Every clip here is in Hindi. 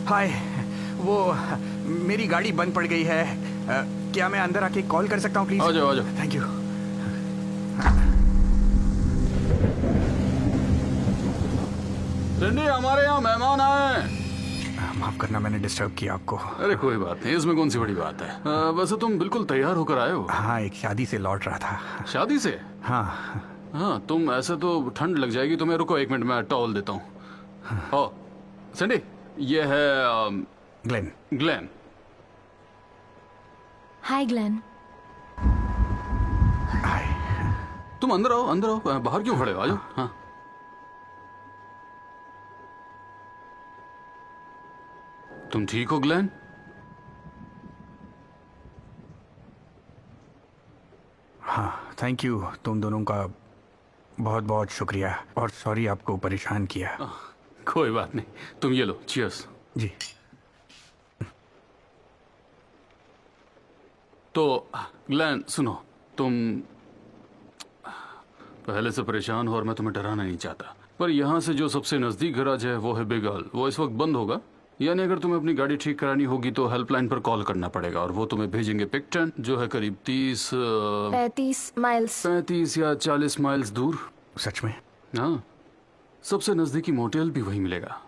हाय, वो मेरी गाड़ी बंद पड़ गई है। क्या मैं अंदर आके कॉल कर सकता हूँ प्लीज? आ जाओ आ जाओ। Thank you. सिंडी, हमारे यहाँ मेहमान आए। माफ करना, मैंने डिस्टर्ब किया आपको। अरे कोई बात नहीं, इसमें कौन सी बड़ी बात है। वैसे तुम बिल्कुल तैयार होकर आए हो? हाँ, एक शादी से लौट रहा था। शादी से? हाँ। हाँ, तुम ऐसे तो ठंड लग जाएगी तुम्हें। रुको एक मिनट, मैं टॉवल देता हूँ। ओ सिंडी, ये है ग्लेन। ग्लेन। हाय ग्लेन। हाय। तुम अंदर आओ, अंदर आओ। बाहर क्यों खड़े हो? आ जाओ। हाँ, तुम ठीक हो ग्लेन? हाँ, थैंक यू। तुम दोनों का बहुत बहुत शुक्रिया, और सॉरी आपको परेशान किया। कोई बात नहीं, तुम ये लो। चीयर्स। जी। तो ग्लेन सुनो, तुम पहले से परेशान हो और मैं तुम्हें डराना नहीं चाहता, पर यहाँ से जो सबसे नज़दीक गैराज है वो है बिग हॉल। वो इस वक्त बंद होगा, यानी अगर तुम्हें अपनी गाड़ी ठीक करानी होगी तो हेल्पलाइन पर कॉल करना पड़ेगा और वो तुम्हें भेजेंगे पिकटन, जो है करीब 35 माइल्स। 35 या 40 माइल्स दूर। सच में? हाँ, सबसे नज़दीकी मोटेल भी वही मिलेगा।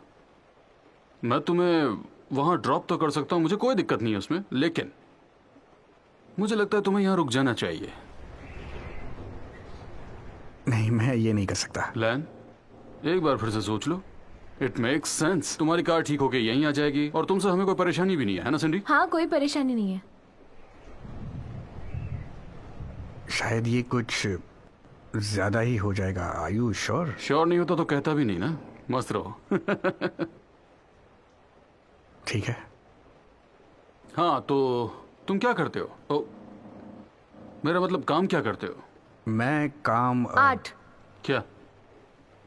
मैं तुम्हें वहाँ ड्रॉप तो कर सकता हूँ, मुझे कोई दिक्कत नहीं है उसमें, लेकिन मुझे लगता है तुम्हें यहाँ रुक जाना चाहिए। नहीं, मैं ये नहीं कर सकता। प्लान एक बार फिर से सोच लो। It makes sense. तुम्हारी कार ठीक होके यहीं आ जाएगी और तुमसे हमें कोई परेशानी भी नहीं है ना सिंडी? हाँ, कोई परेशानी नहीं है। शायद ये कुछ ज्यादा ही हो जाएगा। Are you sure? श्योर नहीं होता तो कहता भी नहीं ना। मस्त रहो। ठीक है। हाँ, तो तुम क्या करते हो? ओ, मेरा मतलब काम क्या करते हो? मैं काम 8। क्या?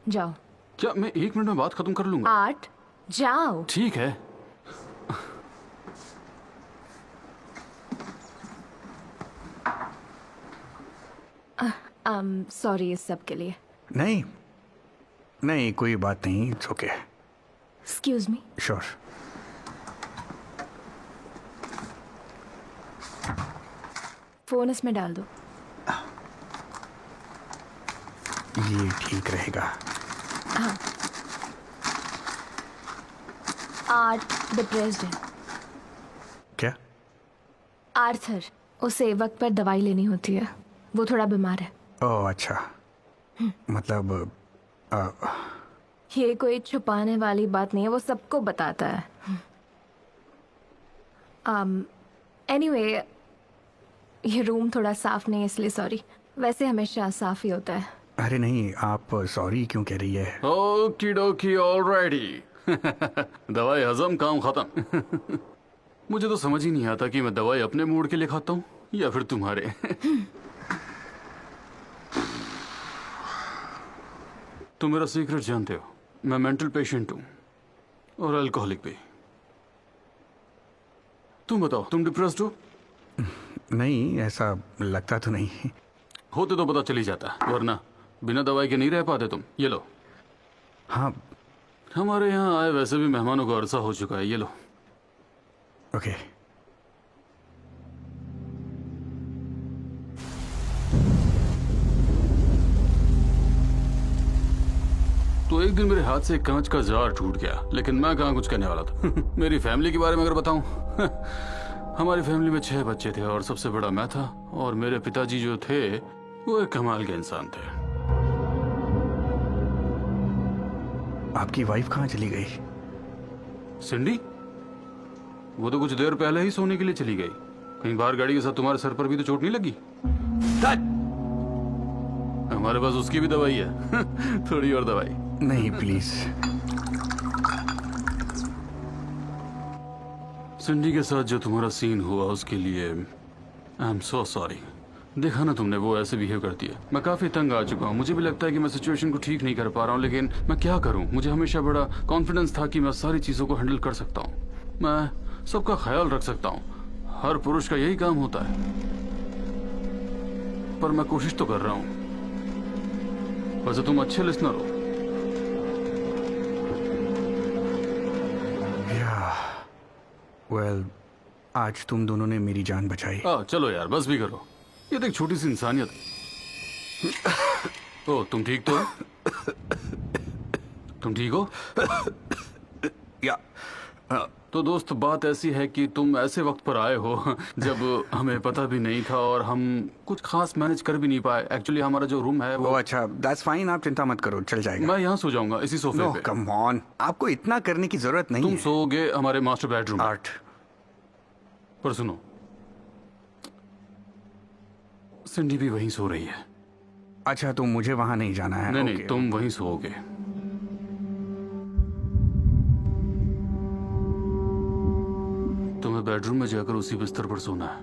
जाओ। क्या मैं 1 मिनट में बात खत्म कर लूंगा? 8 जाओ। ठीक है। सॉरी इस सब के लिए। नहीं नहीं, कोई बात नहीं। It's okay. Excuse me. Sure. Phone इसमें डाल दो। ये ठीक रहेगा। हाँ। 8 डिप्रेस्ड है। क्या? आर्थर, उसे वक्त पर दवाई लेनी होती है, वो थोड़ा बीमार है। ओह अच्छा। मतलब ये कोई छुपाने वाली बात नहीं है, वो सबको बताता है। एनीवे, ये रूम थोड़ा साफ नहीं है इसलिए सॉरी। वैसे हमेशा साफ ही होता है। अरे नहीं, आप सॉरी क्यों कह रही है? ओकी डोकी, ऑलराइटी। दवाई हजम, काम खत्म। मुझे तो समझ ही नहीं आता कि मैं दवाई अपने मूड के लिए खाता हूँ या फिर तुम्हारे। तुम मेरा सीक्रेट जानते हो, मैं मेंटल पेशेंट हूँ और अल्कोहलिक भी। तुम बताओ, तुम डिप्रेस्ड हो? नहीं, ऐसा लगता तो नहीं। होते तो पता चल ही जाता, वरना बिना दवाई के नहीं रह पाते तुम। ये लो। हाँ। हमारे यहाँ आए वैसे भी मेहमानों को अरसा हो चुका है। ये लो। ओके। तो एक दिन मेरे हाथ से एक कांच का जार टूट गया, लेकिन मैं कहाँ कुछ करने वाला था। मेरी फैमिली के बारे में अगर बताऊं, हमारी फैमिली में 6 बच्चे थे और सबसे बड़ा मैं था, और मेरे पिताजी जो थे वो एक कमाल के इंसान थे। आपकी वाइफ कहाँ चली गई? सिंडी, वो तो कुछ देर पहले ही सोने के लिए चली गई। कहीं बाहर गाड़ी के साथ तुम्हारे सर पर भी तो चोट नहीं लगी? हमारे पास उसकी भी दवाई है। थोड़ी और दवाई। नहीं प्लीज। सिंडी के साथ जो तुम्हारा सीन हुआ उसके लिए आई एम सो सॉरी। देखा ना तुमने, वो ऐसे बिहेव करती है। मैं काफी तंग आ चुका हूँ। मुझे भी लगता है कि मैं सिचुएशन को ठीक नहीं कर पा रहा हूँ, लेकिन मैं क्या करूँ। मुझे हमेशा बड़ा कॉन्फिडेंस था कि मैं सारी चीजों को हैंडल कर सकता हूँ, मैं सबका ख्याल रख सकता हूँ। हर पुरुष का यही काम होता है, पर मैं कोशिश तो कर रहा हूँ। वैसे तुम अच्छे लिसनर हो। या वेल आज तुम दोनों ने मेरी जान बचाई। चलो यार बस भी करो, ये तो एक छोटी सी इंसानियत है। ओ तुम ठीक तो हो? तुम ठीक हो? या तो दोस्त बात ऐसी है कि तुम ऐसे वक्त पर आए हो जब हमें पता भी नहीं था और हम कुछ खास मैनेज कर भी नहीं पाए। एक्चुअली हमारा जो रूम है वो अच्छा, दैट्स फाइन, आप चिंता मत करो, चल जाएगा। मैं यहाँ सो जाऊंगा इसी सोफे नो पे। कम ऑन, आपको इतना करने की जरूरत नहीं तुम है। सोओगे हमारे मास्टर बेडरूम में। आर्ट, पर सुनो, सिंडी भी वहीं सो रही है। अच्छा तो मुझे वहां नहीं जाना है? नहीं ओके। नहीं, तुम वहीं सोओगे। तुम्हें बेडरूम में जाकर उसी बिस्तर पर सोना है।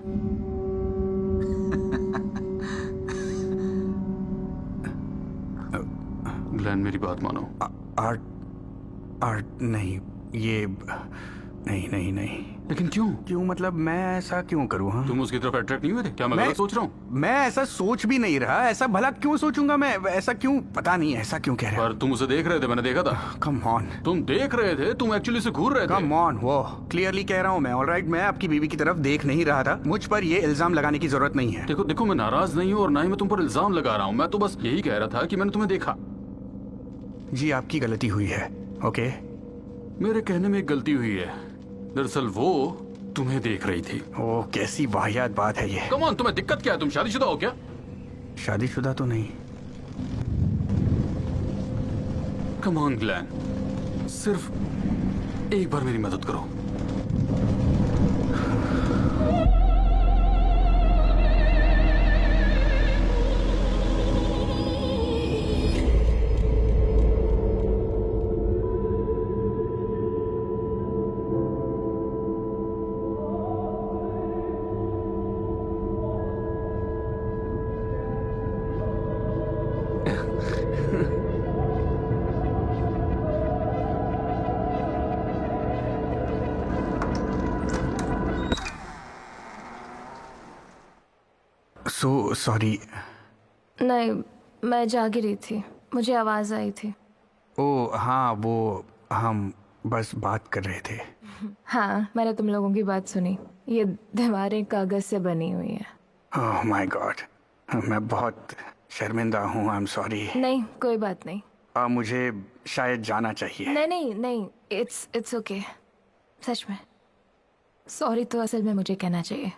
ग्लेन मेरी बात मानो। आर्ट, आर्ट नहीं, ये नहीं नहीं नहीं। लेकिन क्यों? क्यों मतलब मैं ऐसा क्यों करूँ? हाँ, तुम उसकी तरफ अट्रैक्ट नहीं हुए थे क्या? मैं गलत सोच रहा हूँ? मैं ऐसा सोच भी नहीं रहा, ऐसा भला क्यों सोचूंगा मैं? ऐसा क्यों, पता नहीं ऐसा क्यों कह रहा। पर तुम उसे देख रहे थे, मैंने देखा था। कम ऑन, तुम देख रहे थे, तुम एक्चुअली से घूर रहे थे। कम ऑन, वो क्लियरली कह रहा हूँ मैं। ऑलराइट, मैं आपकी बीवी की तरफ देख नहीं रहा था, मुझ पर ये इल्जाम लगाने की जरूरत नहीं है। देखो देखो, मैं नाराज नहीं हूँ और ना ही मैं तुम पर इल्जाम लगा रहा हूँ। मैं तो बस यही कह रहा था कि मैंने तुम्हें देखा। जी आपकी गलती हुई है, ओके? मेरे कहने में एक गलती हुई है। दरअसल वो तुम्हें देख रही थी। ओ कैसी वाहियात बात है ये। कम ऑन, तुम्हें दिक्कत क्या है? तुम शादीशुदा हो क्या? शादीशुदा तो नहीं। कम ऑन ग्लैन, सिर्फ एक बार मेरी मदद करो। So sorry. नहीं, मैं जाग रही थी, मुझे आवाज़ आई थी। ओ हाँ, वो हम बस बात कर रहे थे। हाँ, मैंने तुम लोगों की बात सुनी। ये दीवारें कागज़ से बनी हुई हैं। ओह माय गॉड, मैं बहुत शर्मिंदा हूँ, आई एम सॉरी। नहीं, कोई बात नहीं। मुझे शायद जाना चाहिए। नहीं नहीं नहीं, इट्स ओके। सच में सॉरी तो असल में मुझे कहना चाहिए।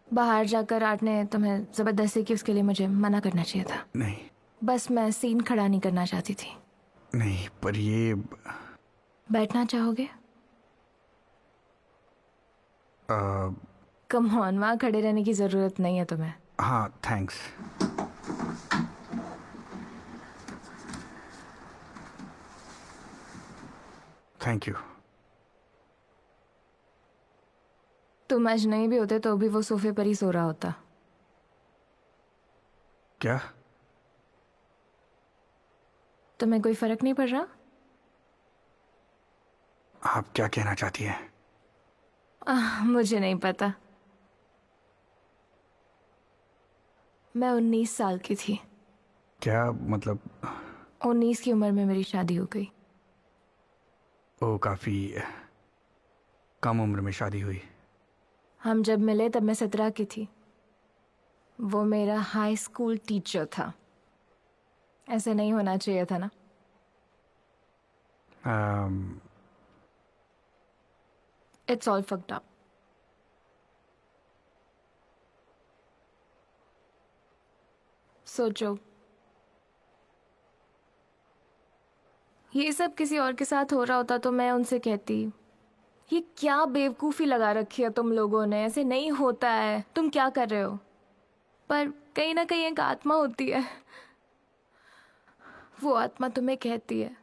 बाहर जाकर आर्ट ने तुम्हें ज़बरदस्ती की, उसके लिए मुझे मना करना चाहिए था। नहीं बस मैं सीन खड़ा नहीं करना चाहती थी। नहीं, पर ये बैठना चाहोगे? कम ऑन, वहाँ खड़े रहने की ज़रूरत नहीं है तुम्हें। हाँ थैंक्स। Thank you. तुम आज नहीं भी होते तो भी वो सोफे पर ही सो रहा होता। क्या? तुम्हें कोई फर्क नहीं पड़ रहा? आप क्या कहना चाहती हैं? मुझे नहीं पता। मैं 19 साल की थी। क्या मतलब? 19 की उम्र में मेरी शादी हो गई। ओ काफी कम उम्र में शादी हुई। हम जब मिले तब मैं 17 की थी। वो मेरा हाई स्कूल टीचर था। ऐसे नहीं होना चाहिए था ना। It's all fucked up. सोचो, ये सब किसी और के साथ हो रहा होता तो मैं उनसे कहती, ये क्या बेवकूफ़ी लगा रखी है तुम लोगों ने, ऐसे नहीं होता है, तुम क्या कर रहे हो? पर कहीं ना कहीं एक आत्मा होती है, वो आत्मा तुम्हें कहती है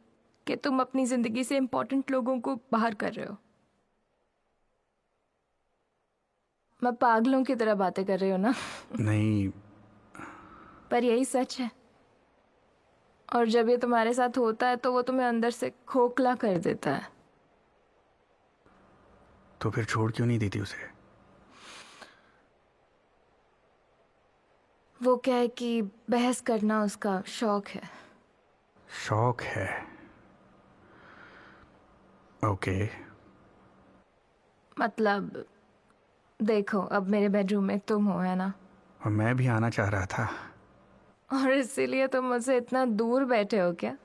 कि तुम अपनी ज़िंदगी से इम्पोर्टेंट लोगों को बाहर कर रहे हो। मैं पागलों की तरह बातें कर रही हूँ ना? नहीं, पर यही सच है। और जब ये तुम्हारे साथ होता है तो वो तुम्हें अंदर से खोखला कर देता है। तो फिर छोड़ क्यों नहीं देती उसे? वो क्या है कि बहस करना उसका शौक है। शौक है? ओके। मतलब देखो, अब मेरे बेडरूम में तुम हो, है ना? और मैं भी आना चाह रहा था। और इसीलिए तुम मुझसे इतना दूर बैठे हो क्या?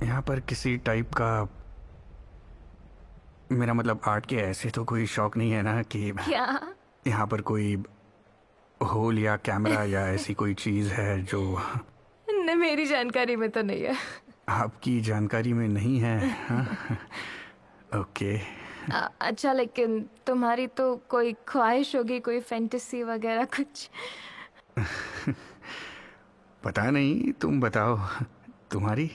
यहाँ पर किसी टाइप का, मेरा मतलब आर्ट के ऐसे तो कोई शौक नहीं है ना कि क्या? यहाँ पर कोई होल या कैमरा या ऐसी कोई चीज़ है जो न, मेरी जानकारी में तो नहीं है। आपकी जानकारी में नहीं है। हाँ? ओके। अच्छा, लेकिन तुम्हारी तो कोई ख्वाहिश होगी, कोई फैंटेसी वगैरह कुछ? पता नहीं, तुम बताओ तुम्हारी।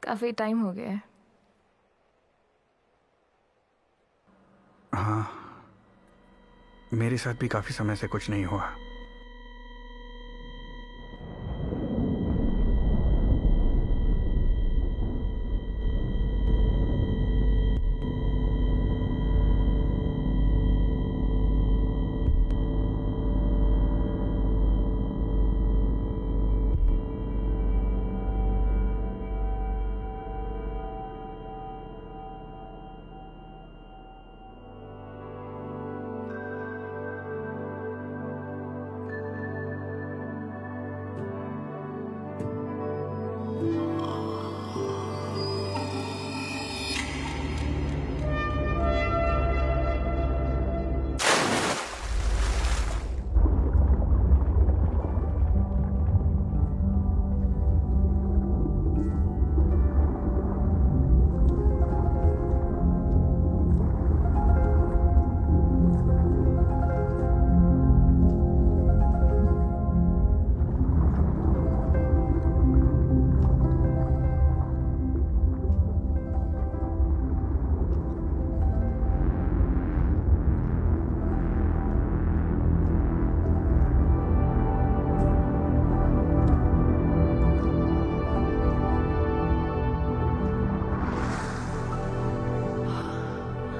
काफी टाइम हो गया है। हाँ, मेरे साथ भी काफ़ी समय से कुछ नहीं हुआ।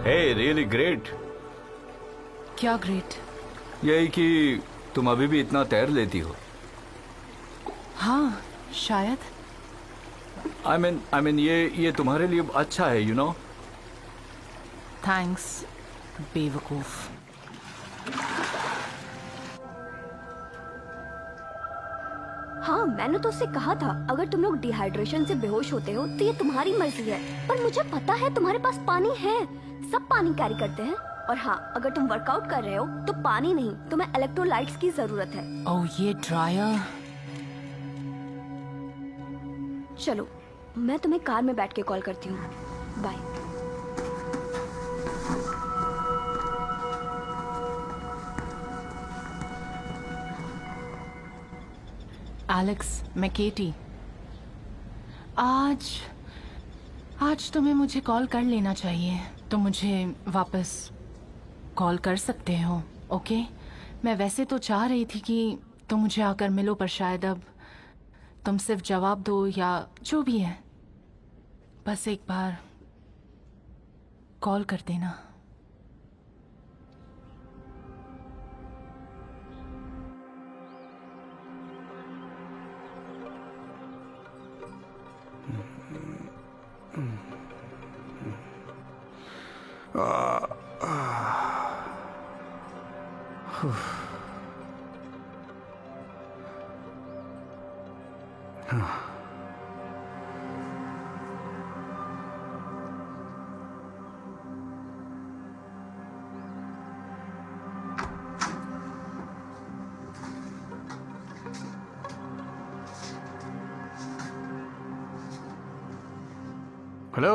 हे रियली ग्रेट। क्या ग्रेट? यही कि तुम अभी भी इतना तैर लेती हो। हाँ, शायद। आई मीन ये तुम्हारे लिए अच्छा है, यू नो। थैंक्स बेवकूफ। हाँ, मैंने तो उससे कहा था अगर तुम लोग डिहाइड्रेशन से बेहोश होते हो तो ये तुम्हारी मर्जी है, पर मुझे पता है तुम्हारे पास पानी है, सब पानी कैरी करते हैं। और हाँ, अगर तुम वर्कआउट कर रहे हो तो पानी नहीं, तुम्हें इलेक्ट्रोलाइट्स की जरूरत है। ओह, ये ड्रायर। चलो, मैं तुम्हें कार में बैठ के कॉल करती हूँ। बाय। एलेक्स, मैं केटी। आज तुम्हें मुझे कॉल कर लेना चाहिए। तुम मुझे वापस कॉल कर सकते हो, ओके? मैं वैसे तो चाह रही थी कि तुम मुझे आकर मिलो, पर शायद अब तुम सिर्फ जवाब दो या जो भी है, बस एक बार कॉल कर देना। हेलो।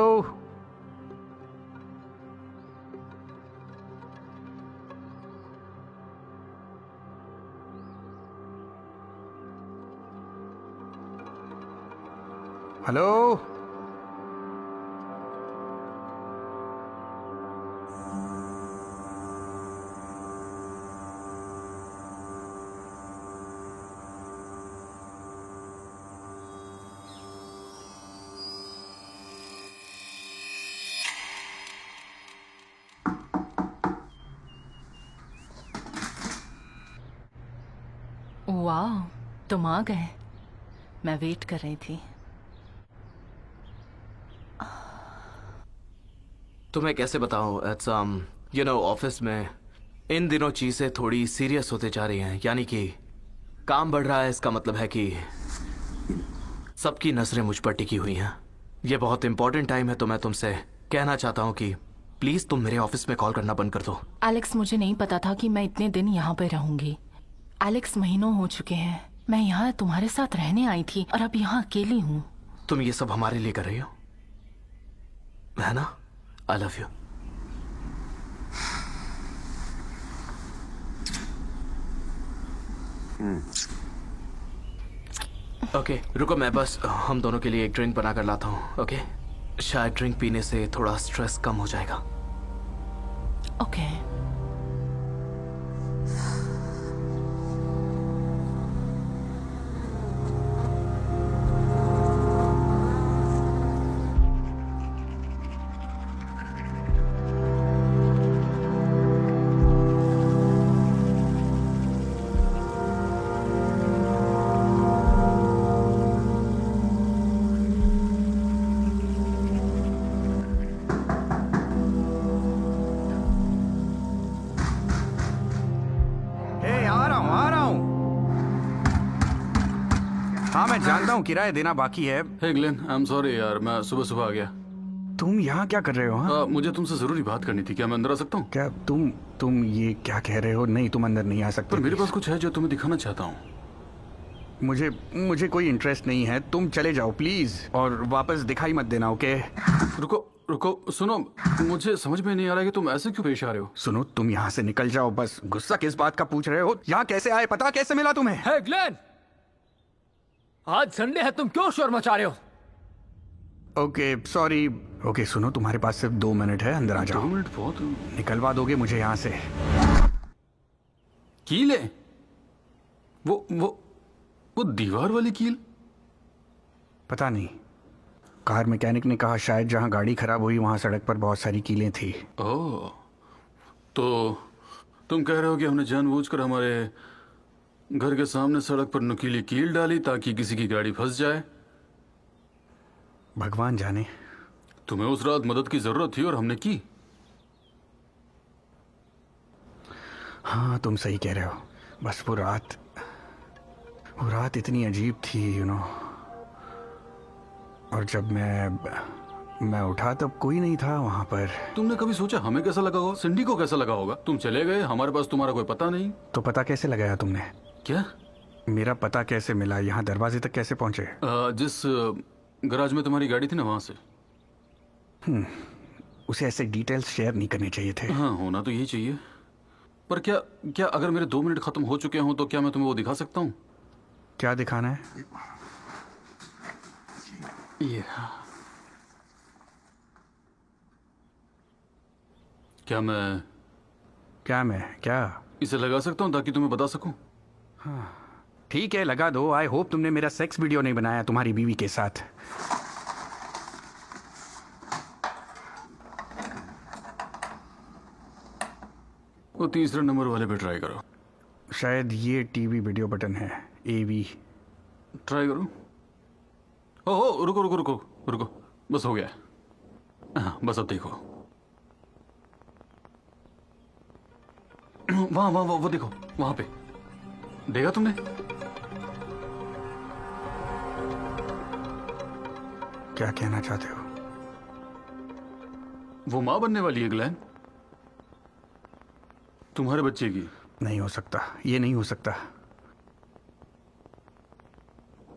हेलो। वाह, तुम आ गए। मैं वेट कर रही थी। तुम्हें कैसे बताऊं, इट्स यू नो ऑफिस में इन दिनों चीजें थोड़ी सीरियस होते जा रही हैं। यानी कि काम बढ़ रहा है, इसका मतलब है कि सबकी नजरें मुझ पर टिकी हुई हैं। ये बहुत इंपॉर्टेंट टाइम है, तो मैं तुमसे कहना चाहता हूं कि प्लीज तुम मेरे ऑफिस में कॉल करना बंद कर दो। एलेक्स, मुझे नहीं पता था कि मैं इतने दिन यहाँ पे रहूंगी। एलेक्स, महीनों हो चुके हैं मैं यहाँ तुम्हारे साथ रहने आई थी और अब यहाँ अकेली हूँ। तुम ये सब हमारे लिए कर रही हो, है ना? I love you. ओके, रुको, मैं बस हम दोनों के लिए एक ड्रिंक बना कर लाता हूँ। ओके, शायद ड्रिंक पीने से थोड़ा स्ट्रेस कम हो जाएगा। ओके। हाँ मैं जानता हूँ किराया देना बाकी है। हे ग्लेन, आई एम सॉरी यार, मैं सुबह सुबह आ गया। तुम यहाँ क्या कर रहे हो? हाँ मुझे तुमसे जरूरी बात करनी थी। क्या मैं अंदर आ सकता हूँ? क्या तुम ये क्या कह रहे हो? नहीं, तुम अंदर नहीं आ सकते। पर मेरे पास कुछ है जो तुम्हें दिखाना चाहता हूँ। मुझे कोई इंटरेस्ट नहीं है, तुम चले जाओ प्लीज, और वापस दिखाई मत देना। ओके रुको रुको, सुनो, मुझे समझ में नहीं आ रहा कि तुम ऐसे क्यों पेश आ रहे हो। सुनो, तुम यहाँ से निकल जाओ बस। गुस्सा किस बात का पूछ रहे हो? यहाँ कैसे आए? पता कैसे मिला तुम्हें? हे ग्लेन, आज संडे है, तुम क्यों शोर मचा रहे हो? Okay sorry. ओके सुनो, तुम्हारे पास सिर्फ 2 मिनट है, अंदर आ 2 जाओ। मिनट बहुत। निकलवा दोगे मुझे यहाँ से? कील है वो दीवार वाली कील। पता नहीं, कार मैकेनिक ने कहा शायद जहाँ गाड़ी खराब हुई वहाँ सड़क पर बहुत सारी कीलें थी। ओह, तो तुम कह रहे हो कि हमने जानबूझकर हमारे घर के सामने सड़क पर नुकीली कील डाली ताकि किसी की गाड़ी फंस जाए? भगवान जाने। तुम्हें उस रात मदद की जरूरत थी और हमने की। हाँ तुम सही कह रहे हो। बस वो रात इतनी अजीब थी, यू नो। और जब मैं उठा तब कोई नहीं था वहां पर। तुमने कभी सोचा हमें कैसा लगा होगा, सिंडी को कैसा लगा होगा? तुम चले गए, हमारे पास तुम्हारा कोई पता नहीं। तो पता कैसे लगाया तुमने? क्या? मेरा पता कैसे मिला? यहाँ दरवाजे तक कैसे पहुंचे? जिस गराज में तुम्हारी गाड़ी थी ना, वहां से। उसे ऐसे डिटेल्स शेयर नहीं करने चाहिए थे। हाँ, होना तो यही चाहिए। पर क्या अगर मेरे 2 मिनट खत्म हो चुके हों तो क्या मैं तुम्हें वो दिखा सकता हूँ? क्या दिखाना है? ये क्या इसे लगा सकता हूँ ताकि तुम्हें बता सकूं? ठीक है, लगा दो। आई होप तुमने मेरा सेक्स वीडियो नहीं बनाया तुम्हारी बीवी के साथ। वो तीसरे नंबर वाले पे ट्राई करो। शायद ये टीवी वीडियो बटन है, AV। ट्राई करो। ओहो, रुको रुको रुको रुको, बस हो गया। हाँ, बस अब देखो। वहां वो देखो, वहां पे। देखा तुमने? क्या कहना चाहते हो? वो माँ बनने वाली है ग्लेन, तुम्हारे बच्चे की। नहीं हो सकता, ये नहीं हो सकता।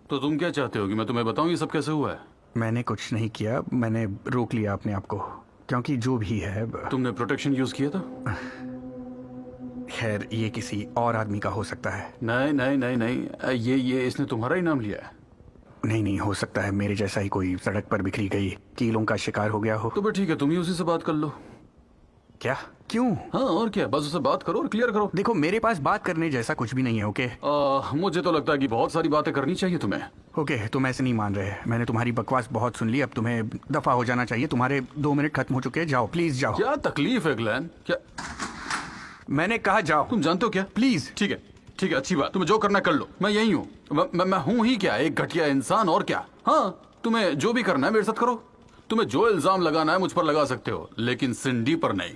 तो तुम क्या चाहते हो कि मैं तुम्हें बताऊं ये सब कैसे हुआ है? मैंने कुछ नहीं किया, मैंने रोक लिया अपने आप को, क्योंकि जो भी है। तुमने प्रोटेक्शन यूज किया था? खैर, ये किसी और आदमी का हो सकता है। नहीं नहीं नहीं नहीं, ये इसने तुम्हारा ही नाम लिया है। नहीं, हो सकता है मेरे जैसा ही कोई सड़क पर बिखरी गई कीलों का शिकार हो गया हो। तो ठीक है, तुम ही उसी से बात कर लो। क्या? क्यों? हाँ, और क्या, बस उससे बात करो और क्लियर करो। देखो, मेरे पास बात करने जैसा कुछ भी नहीं है। ओके मुझे तो लगता है कि बहुत सारी बातें करनी चाहिए तुम्हें। ओके, तुम ऐसे नहीं मान रहे। मैंने तुम्हारी बकवास बहुत सुन ली, अब तुम्हें दफा हो जाना चाहिए। तुम्हारे 2 मिनट खत्म हो चुके हैं, जाओ प्लीज जाओ। क्या तकलीफ है ग्लेन? क्या? मैंने कहा जाओ। तुम जानते हो क्या? प्लीज। ठीक ठीक है, अच्छी बात। तुम्हें जो करना कर लो, मैं यही हूँ। मैं हूँ ही क्या, एक घटिया इंसान, और क्या। हाँ, तुम्हें जो भी करना है मेरे साथ करो। तुम्हें जो इल्जाम लगाना है मुझ पर लगा सकते हो, लेकिन सिंडी पर नहीं।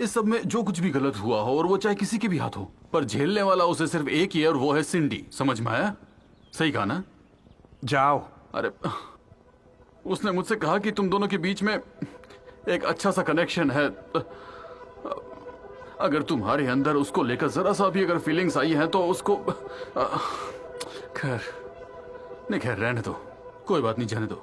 इस सब में जो कुछ भी गलत हुआ हो, और वो चाहे किसी के भी हाथ हो, पर झेलने वाला उसे सिर्फ एक ही है, और वो है सिंडी। समझ में आया? सही कहा ना? जाओ। अरे, उसने मुझसे कहा कि तुम दोनों के बीच में एक अच्छा सा कनेक्शन है। अगर तुम्हारे अंदर उसको लेकर जरा सा भी अगर फीलिंग्स आई हैं तो उसको खैर नहीं, खैर रहने दो, कोई बात नहीं, जाने दो।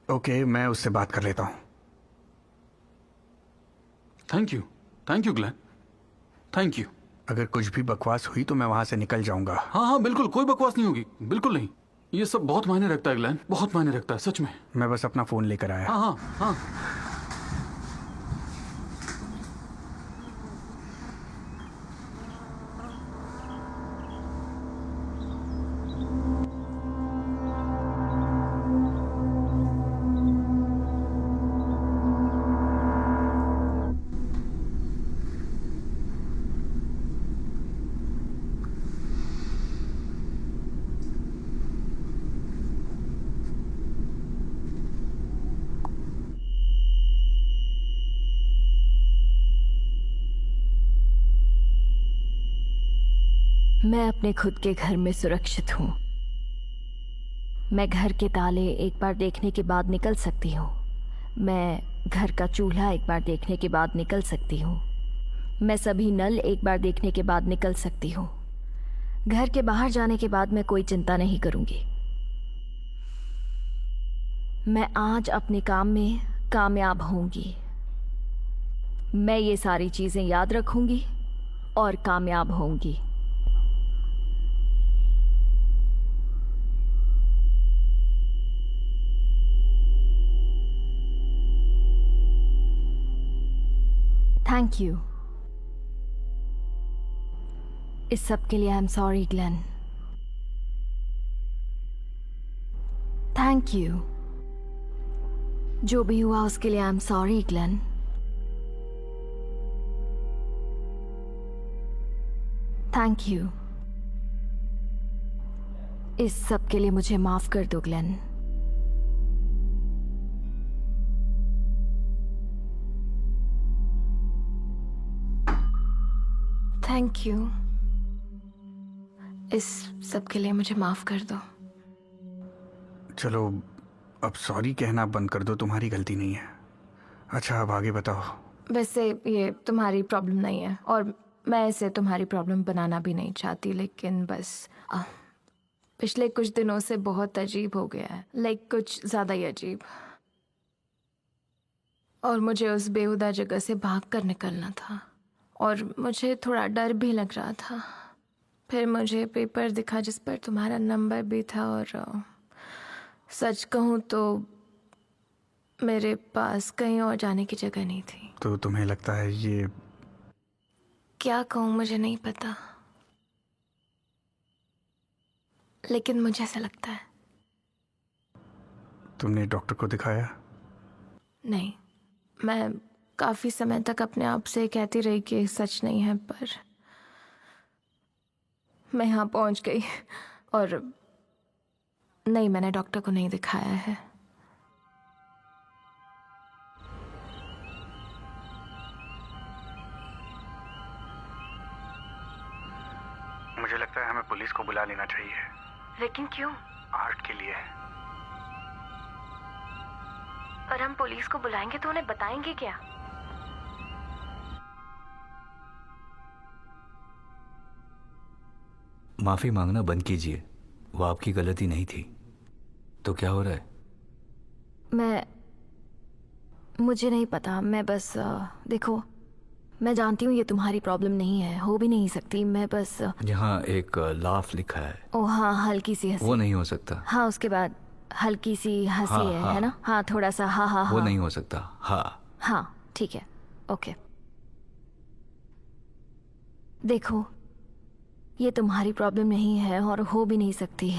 ओके, मैं उससे बात कर लेता हूँ। Thank you Glenn, thank you. अगर कुछ भी बकवास हुई तो मैं वहां से निकल जाऊंगा। हाँ हाँ, बिल्कुल कोई बकवास नहीं होगी, बिल्कुल नहीं। ये सब बहुत मायने रखता है ग्लेन, बहुत मायने रखता है, सच में। मैं बस अपना फोन लेकर आया। हाँ हाँ हाँ। मैं अपने खुद के घर में सुरक्षित हूँ। मैं घर के ताले एक बार देखने के बाद निकल सकती हूँ। मैं घर का चूल्हा एक बार देखने के बाद निकल सकती हूँ। मैं सभी नल एक बार देखने के बाद निकल सकती हूँ। घर के बाहर जाने के बाद मैं कोई चिंता नहीं करूँगी। मैं आज अपने काम में कामयाब होंगी। मैं ये सारी चीज़ें याद रखूँगी और कामयाब होंगी। Thank you. इस सब के लिए आई am sorry Glenn. Thank you. जो भी हुआ उसके लिए आई am sorry Glenn. Thank you. इस सब के लिए मुझे माफ कर दो ग्लेन। Thank you. इस सब के लिए मुझे माफ कर दो। चलो अब सॉरी कहना बंद कर दो, तुम्हारी गलती नहीं है। अच्छा, अब आगे बताओ। वैसे ये तुम्हारी प्रॉब्लम नहीं है और मैं इसे तुम्हारी प्रॉब्लम बनाना भी नहीं चाहती, लेकिन बस पिछले कुछ दिनों से बहुत अजीब हो गया है, लाइक कुछ ज़्यादा ही अजीब। और मुझे उस बेहुदा जगह से भाग कर निकलना था और मुझे थोड़ा डर भी लग रहा था। फिर मुझे पेपर दिखा जिस पर तुम्हारा नंबर भी था और सच कहूँ तो मेरे पास कहीं और जाने की जगह नहीं थी। तो तुम्हें लगता है ये? क्या कहूँ मुझे नहीं पता, लेकिन मुझे ऐसा लगता है। तुमने डॉक्टर को दिखाया? नहीं, मैं काफ़ी समय तक अपने आप से कहती रही कि सच नहीं है, पर मैं यहाँ पहुँच गई और नहीं, मैंने डॉक्टर को नहीं दिखाया है। मुझे लगता है हमें पुलिस को बुला लेना चाहिए। लेकिन क्यों? आर्ट के लिए। पर हम पुलिस को बुलाएंगे तो उन्हें बताएंगे क्या? माफी मांगना बंद कीजिए, वो आपकी गलती नहीं थी। तो क्या हो रहा है? मुझे नहीं पता। मैं बस देखो, मैं जानती हूँ ये तुम्हारी प्रॉब्लम नहीं है, हो भी नहीं सकती। मैं बस यहाँ एक लाफ लिखा है। ओ हाँ, हल्की सी हंसी। वो नहीं हो सकता। हाँ, उसके बाद हल्की सी हंसी हाँ, है, हाँ। है ना? हाँ, थोड़ा सा हाँ हाँ वो हाँ। नहीं हो सकता। हाँ हाँ, ठीक है, ओके। देखो, ये तुम्हारी प्रॉब्लम नहीं है और हो भी नहीं सकती।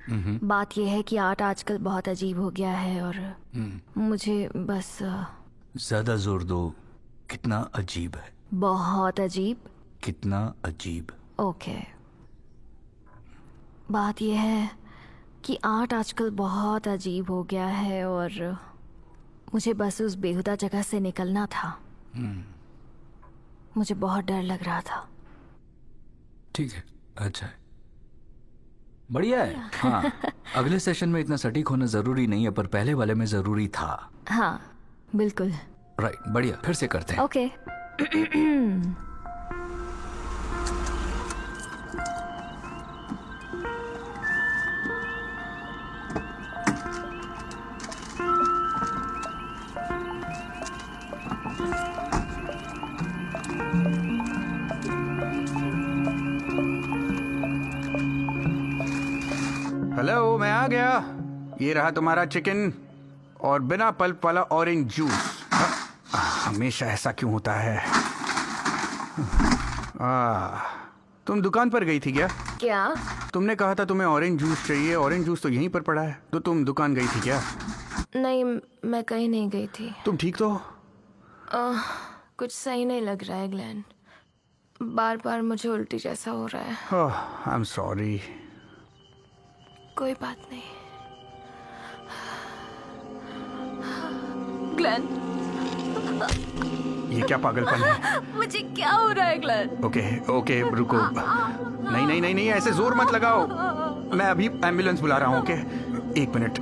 बात यह है कि आर्ट आजकल बहुत अजीब हो गया है और मुझे बस ज्यादा जोर दो। कितना अजीब है? बहुत अजीब। कितना अजीब? ओके, बात यह है कि आर्ट आजकल बहुत अजीब हो गया है और मुझे बस उस बेहुदा जगह से निकलना था। मुझे बहुत डर लग रहा था। ठीक है, अच्छा है, बढ़िया है। हाँ, अगले सेशन में इतना सटीक होना जरूरी नहीं है, पर पहले वाले में जरूरी था। हाँ बिल्कुल। राइट, बढ़िया, फिर से करते हैं। ओके। हेलो, मैं आ गया। ये रहा तुम्हारा चिकन और बिना पल्प वाला ऑरेंज जूस। हमेशा ऐसा क्यों होता है? तुम दुकान पर गई थी क्या? क्या? तुमने कहा था तुम्हें ऑरेंज जूस चाहिए। ऑरेंज जूस तो यहीं पर पड़ा है। तो तुम दुकान गई थी क्या? नहीं, मैं कहीं नहीं गई थी। तुम ठीक तो हो? कुछ सही नहीं लग रहा है ग्लेन। बार बार मुझे उल्टी जैसा हो रहा है। आई एम सॉरी। कोई बात नहीं। ग्लेन, ये क्या पागलपन है? मुझे क्या हो रहा है ग्लेन? ओके ओके, रुको। नहीं नहीं नहीं नहीं, ऐसे जोर मत लगाओ। मैं अभी एम्बुलेंस बुला रहा हूँ। ओके, एक मिनट।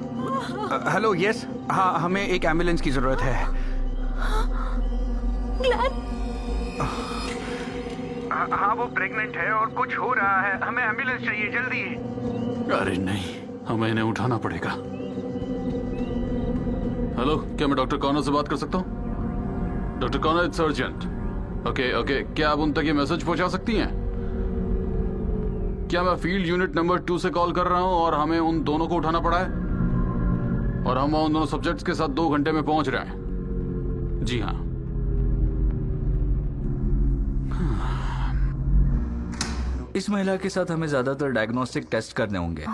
हेलो, यस, हाँ, हमें एक एम्बुलेंस की जरूरत है। हाँ, वो प्रेग्नेंट है और कुछ हो रहा है। हमें एम्बुलेंस चाहिए, जल्दी। अरे नहीं, हमें इन्हें उठाना पड़ेगा। हेलो, क्या मैं डॉक्टर कॉनर से बात कर सकता हूँ? Doctor Connor, it's urgent. Okay okay, क्या आप उन तक ये मैसेज पहुंचा सकती हैं? क्या मैं फील्ड यूनिट नंबर 2 से कॉल कर रहा हूं और हमें उन दोनों को उठाना पड़ा है और हम उन दोनों सब्जेक्ट्स के साथ 2 घंटे में पहुंच रहे हैं। जी हाँ। इस महिला के साथ हमें ज्यादातर डायग्नोस्टिक टेस्ट करने होंगे,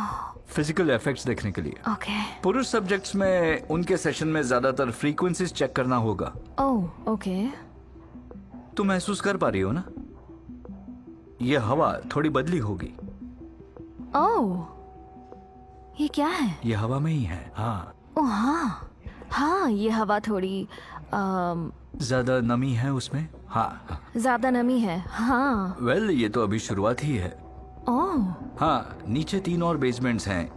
फिजिकल इफेक्ट्स देखने के लिए। ओके। पुरुष सब्जेक्ट्स में उनके सेशन में ज्यादातर फ्रीक्वेंसीज चेक करना होगा। Oh okay. तुम महसूस कर पा रही हो ना? ये हवा थोड़ी बदली होगी। ओह, ये क्या है? ये हवा में ही है। हाँ, ओह हाँ हाँ, ये हवा थोड़ी ज्यादा नमी है उसमें। हाँ, ज्यादा नमी है। हाँ। वेल, ये तो अभी शुरुआत ही है। ओह। हाँ, नीचे 3 और बेसमेंट्स हैं।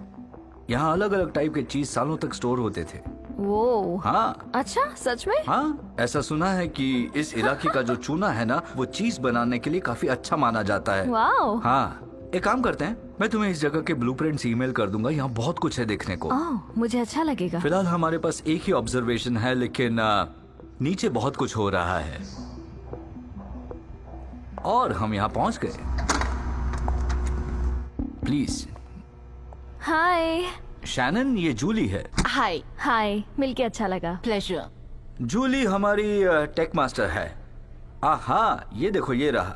यहाँ अलग अलग टाइप के चीज सालों तक स्टोर होते थे। वो। हाँ। अच्छा, सच में? हाँ, ऐसा सुना है कि इस इलाके का जो चूना है ना, वो चीज बनाने के लिए काफी अच्छा माना जाता है। वाओ। हाँ, एक काम करते हैं, मैं तुम्हें इस जगह के ब्लूप्रिंट्स ईमेल कर दूंगा। यहाँ बहुत कुछ है देखने को। ओह, मुझे अच्छा लगेगा। फिलहाल हमारे पास एक ही ऑब्जर्वेशन है, लेकिन नीचे बहुत कुछ हो रहा है और हम यहाँ पहुंच गए। प्लीज। हाय। शैनन, ये जूली है। हाय। हाय, मिलके अच्छा लगा। प्लेजर। जूली हमारी टेक मास्टर है। हाँ, ये देखो, ये रहा।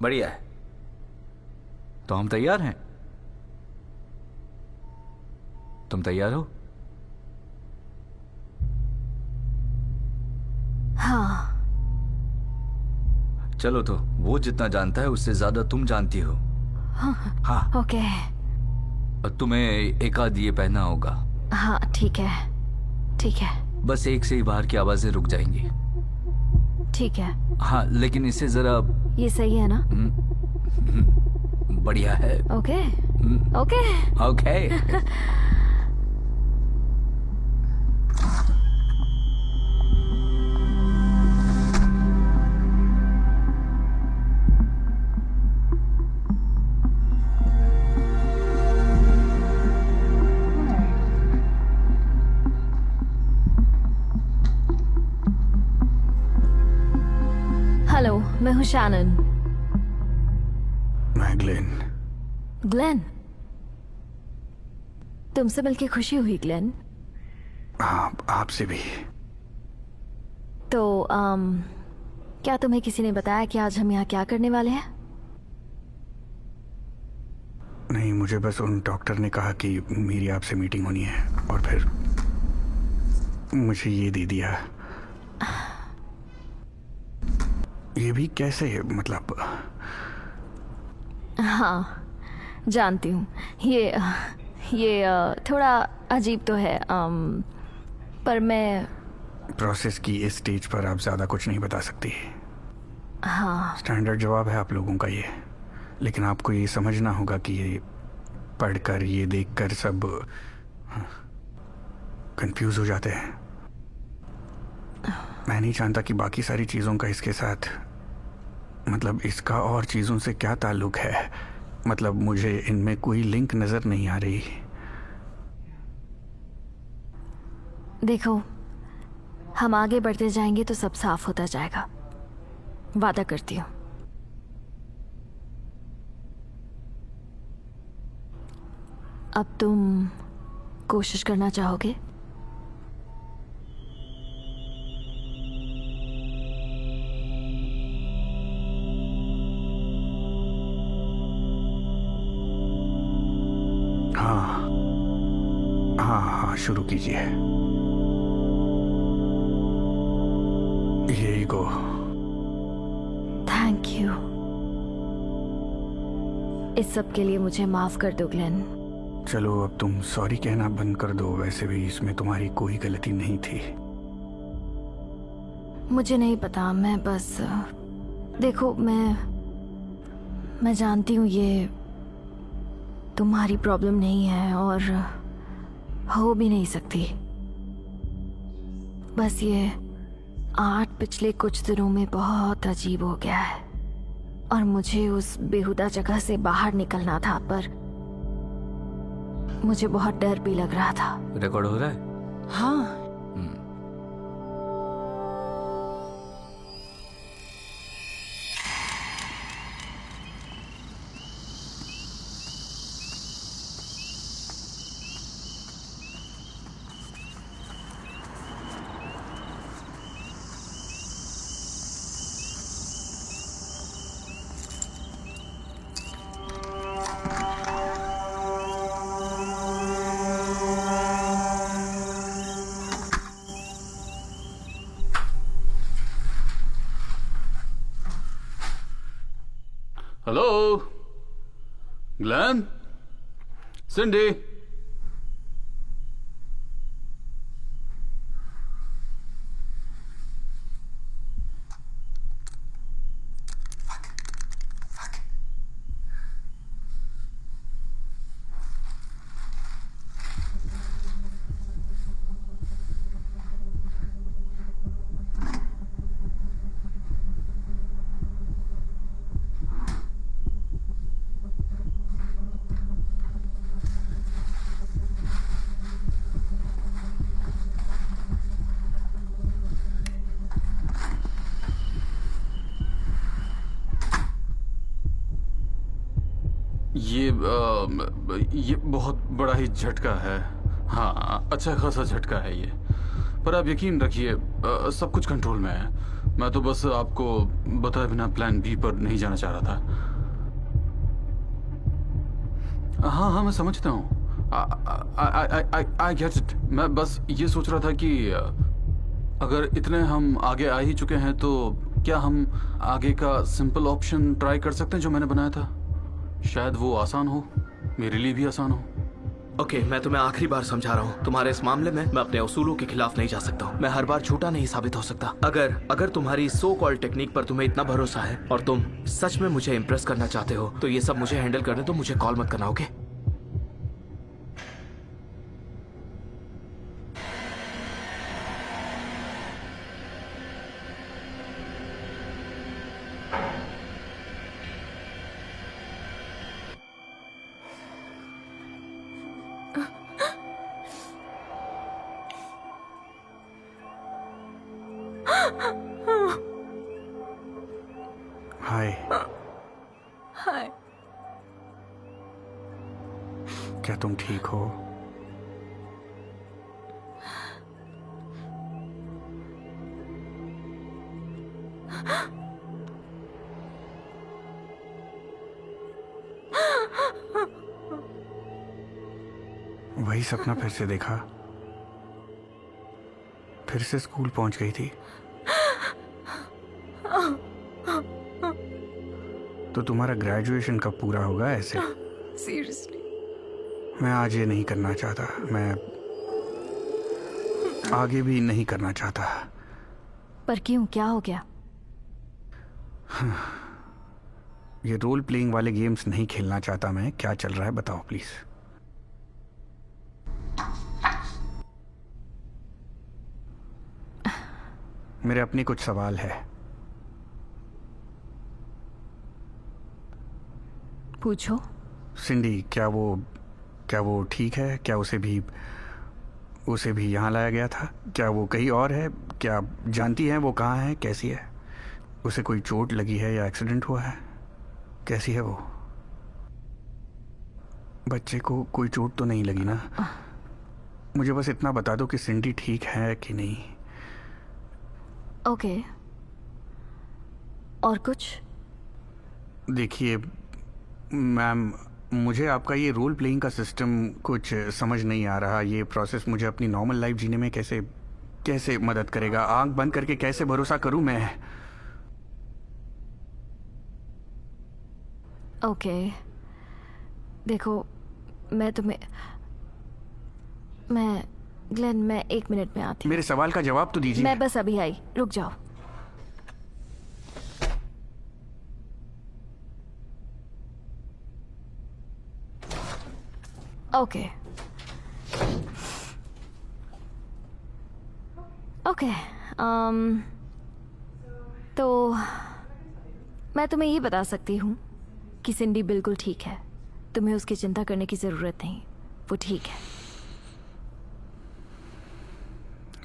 बढ़िया है। तो हम तैयार हैं। तुम तैयार हो? हाँ। चलो, तो वो जितना जानता है उससे ज्यादा तुम जानती हो। हाँ। ओके। और तुम्हें एक आध ये पहनना होगा। हाँ ठीक है, ठीक है। बस एक से ही बाहर की आवाजें रुक जाएंगी। ठीक है। हाँ, लेकिन इससे जरा ये सही है ना? बढ़िया है। Okay okay okay. हेलो, मैं हूँ शैनन। मैं ग्लेन। ग्लेन, तुमसे मिलके खुशी हुई ग्लेन। हाँ, आपसे भी। तो क्या तुम्हें किसी ने बताया कि आज हम यहाँ क्या करने वाले हैं? नहीं, मुझे बस उन डॉक्टर ने कहा कि मेरी आपसे मीटिंग होनी है और फिर मुझे ये दे दिया। ये भी कैसे, मतलब? हाँ जानती हूँ, ये थोड़ा अजीब तो है, पर मैं प्रोसेस की इस स्टेज पर आप ज़्यादा कुछ नहीं बता सकती। हाँ स्टैंडर्ड जवाब है आप लोगों का ये, लेकिन आपको ये समझना होगा कि ये पढ़कर, ये देखकर सब कंफ्यूज हो जाते हैं। मैं नहीं जानता कि बाकी सारी चीज़ों का इसके साथ, मतलब इसका और चीज़ों से क्या ताल्लुक है। मतलब मुझे इनमें कोई लिंक नज़र नहीं आ रही। देखो, हम आगे बढ़ते जाएंगे तो सब साफ होता जाएगा, वादा करती हूँ। अब तुम कोशिश करना चाहोगे? हाँ हाँ हाँ, शुरू कीजिए। यही गो। Thank you. इस सब के लिए मुझे माफ कर दो ग्लेन। चलो अब तुम सॉरी कहना बंद कर दो, वैसे भी इसमें तुम्हारी कोई गलती नहीं थी। मुझे नहीं पता, मैं बस, देखो मैं जानती हूँ ये तुम्हारी प्रॉब्लम नहीं है और हो भी नहीं सकती। बस ये आर्ट पिछले कुछ दिनों में बहुत अजीब हो गया है और मुझे उस बेहुदा जगह से बाहर निकलना था, पर मुझे बहुत डर भी लग रहा था। रिकॉर्ड हो रहा है? हाँ, हेलो ग्लेन, सिंडी। ये बहुत बड़ा ही झटका है। हाँ, अच्छा खासा झटका है ये, पर आप यकीन रखिए सब कुछ कंट्रोल में है। मैं तो बस आपको बताए बिना प्लान बी पर नहीं जाना चाह रहा था। हाँ हाँ, मैं समझता हूँ। I get it. मैं बस ये सोच रहा था कि अगर इतने हम आगे आ ही चुके हैं तो क्या हम आगे का सिंपल ऑप्शन ट्राई कर सकते हैं जो मैंने बनाया था। शायद वो आसान हो, मेरे लिए भी आसान हो। ओके, मैं तुम्हें आखिरी बार समझा रहा हूँ, तुम्हारे इस मामले में मैं अपने उसूलों के खिलाफ नहीं जा सकता हूँ। मैं हर बार झूठा नहीं साबित हो सकता। अगर तुम्हारी सो कॉल्ड टेक्निक पर तुम्हें इतना भरोसा है और तुम सच में मुझे इम्प्रेस करना चाहते हो तो ये सब मुझे हैंडल करने दो। मुझे कॉल मत करना, ओके? हाय। हाय। क्या तुम ठीक हो? वही सपना फिर से देखा, फिर से स्कूल पहुंच गई थी। तो तुम्हारा ग्रेजुएशन कब पूरा होगा ऐसे? सीरियसली मैं आज ये नहीं करना चाहता, मैं आगे भी नहीं करना चाहता। पर क्यों, क्या हो गया? ये रोल प्लेइंग वाले गेम्स नहीं खेलना चाहता मैं। क्या चल रहा है बताओ प्लीज। मेरे अपने कुछ सवाल है। पूछो। सिंडी, क्या वो ठीक है? क्या उसे भी यहाँ लाया गया था? क्या वो कहीं और है? क्या जानती हैं वो कहाँ है, कैसी है? उसे कोई चोट लगी है या एक्सीडेंट हुआ है? कैसी है वो? बच्चे को कोई चोट तो नहीं लगी ना? मुझे बस इतना बता दो कि सिंडी ठीक है कि नहीं। ओके, और कुछ? देखिए मैम, मुझे आपका ये रोल प्लेइंग का सिस्टम कुछ समझ नहीं आ रहा। ये प्रोसेस मुझे अपनी नॉर्मल लाइफ जीने में कैसे मदद करेगा? आंख बंद करके कैसे भरोसा करूं मैं? ओके, देखो ग्लेन, मैं 1 मिनट में आती हूँ। मेरे सवाल का जवाब तो दीजिए। मैं बस अभी आई, रुक जाओ। ओके ओके, तो मैं तुम्हें ये बता सकती हूँ कि सिंडी बिल्कुल ठीक है। तुम्हें उसकी चिंता करने की ज़रूरत नहीं, वो ठीक है।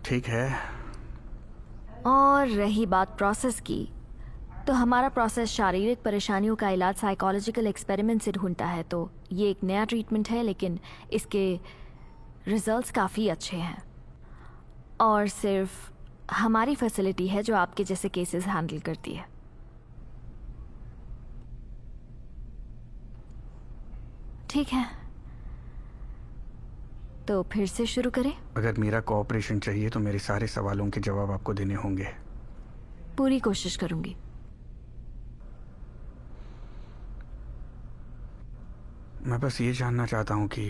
ठीक है। और रही बात प्रोसेस की, तो हमारा प्रोसेस शारीरिक परेशानियों का इलाज साइकोलॉजिकल एक्सपेरिमेंट से ढूंढता है। तो ये एक नया ट्रीटमेंट है, लेकिन इसके रिजल्ट्स काफ़ी अच्छे हैं। और सिर्फ हमारी फैसिलिटी है जो आपके जैसे केसेस हैंडल करती है। ठीक है, तो फिर से शुरू करें? अगर मेरा कोऑपरेशन चाहिए तो मेरे सारे सवालों के जवाब आपको देने होंगे। पूरी कोशिश करूंगी। मैं बस ये जानना चाहता हूँ कि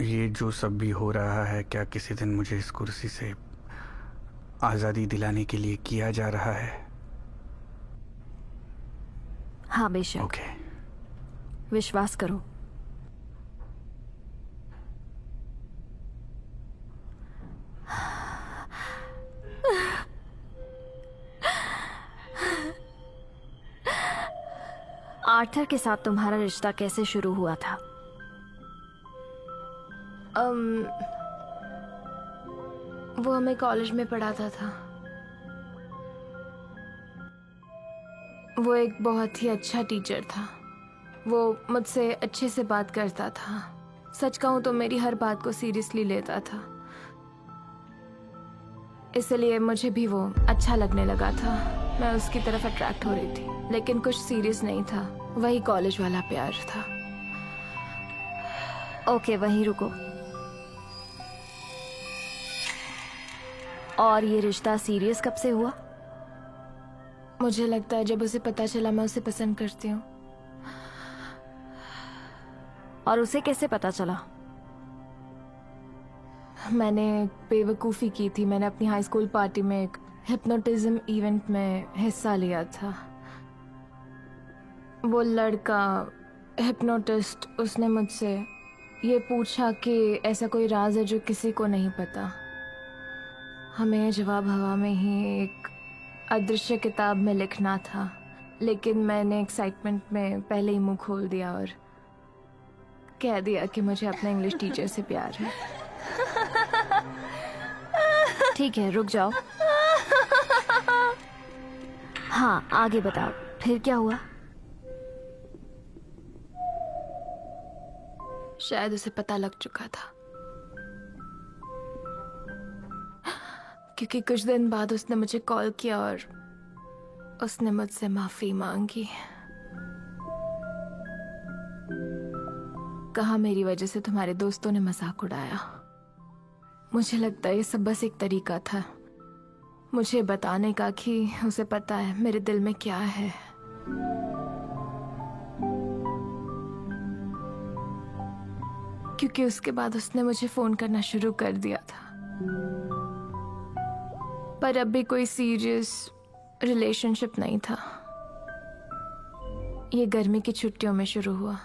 ये जो सब भी हो रहा है, क्या किसी दिन मुझे इस कुर्सी से आज़ादी दिलाने के लिए किया जा रहा है? हाँ बेशक। ओके। विश्वास करो। आर्थर के साथ तुम्हारा रिश्ता कैसे शुरू हुआ था? वो हमें कॉलेज में पढ़ाता था। वो एक बहुत ही अच्छा टीचर था। वो मुझसे अच्छे से बात करता था। सच कहूँ तो मेरी हर बात को सीरियसली लेता था, इसलिए मुझे भी वो अच्छा लगने लगा था। मैं उसकी तरफ अट्रैक्ट हो रही थी, लेकिन कुछ सीरियस नहीं था। वही कॉलेज वाला प्यार था। ओके, वहीं रुको। और ये रिश्ता सीरियस कब से हुआ? मुझे लगता है जब उसे पता चला मैं उसे पसंद करती हूँ। और उसे कैसे पता चला? मैंने बेवकूफ़ी की थी। मैंने अपनी हाई स्कूल पार्टी में एक हिप्नोटिज्म इवेंट में हिस्सा लिया था। वो लड़का हिप्नोटिस्ट, उसने मुझसे ये पूछा कि ऐसा कोई राज है जो किसी को नहीं पता। हमें जवाब हवा में ही एक अदृश्य किताब में लिखना था, लेकिन मैंने एक्साइटमेंट में पहले ही मुंह खोल दिया और कह दिया कि मुझे अपने इंग्लिश टीचर से प्यार है। ठीक है, रुक जाओ। हाँ, आगे बताओ, फिर क्या हुआ? शायद उसे पता लग चुका था, क्योंकि कुछ दिन बाद उसने मुझे कॉल किया और उसने मुझसे माफी मांगी। कहा मेरी वजह से तुम्हारे दोस्तों ने मजाक उड़ाया। मुझे लगता है ये सब बस एक तरीका था मुझे बताने का कि उसे पता है मेरे दिल में क्या है। क्योंकि उसके बाद उसने मुझे फोन करना शुरू कर दिया था, पर अब भी कोई सीरियस रिलेशनशिप नहीं था। ये गर्मी की छुट्टियों में शुरू हुआ।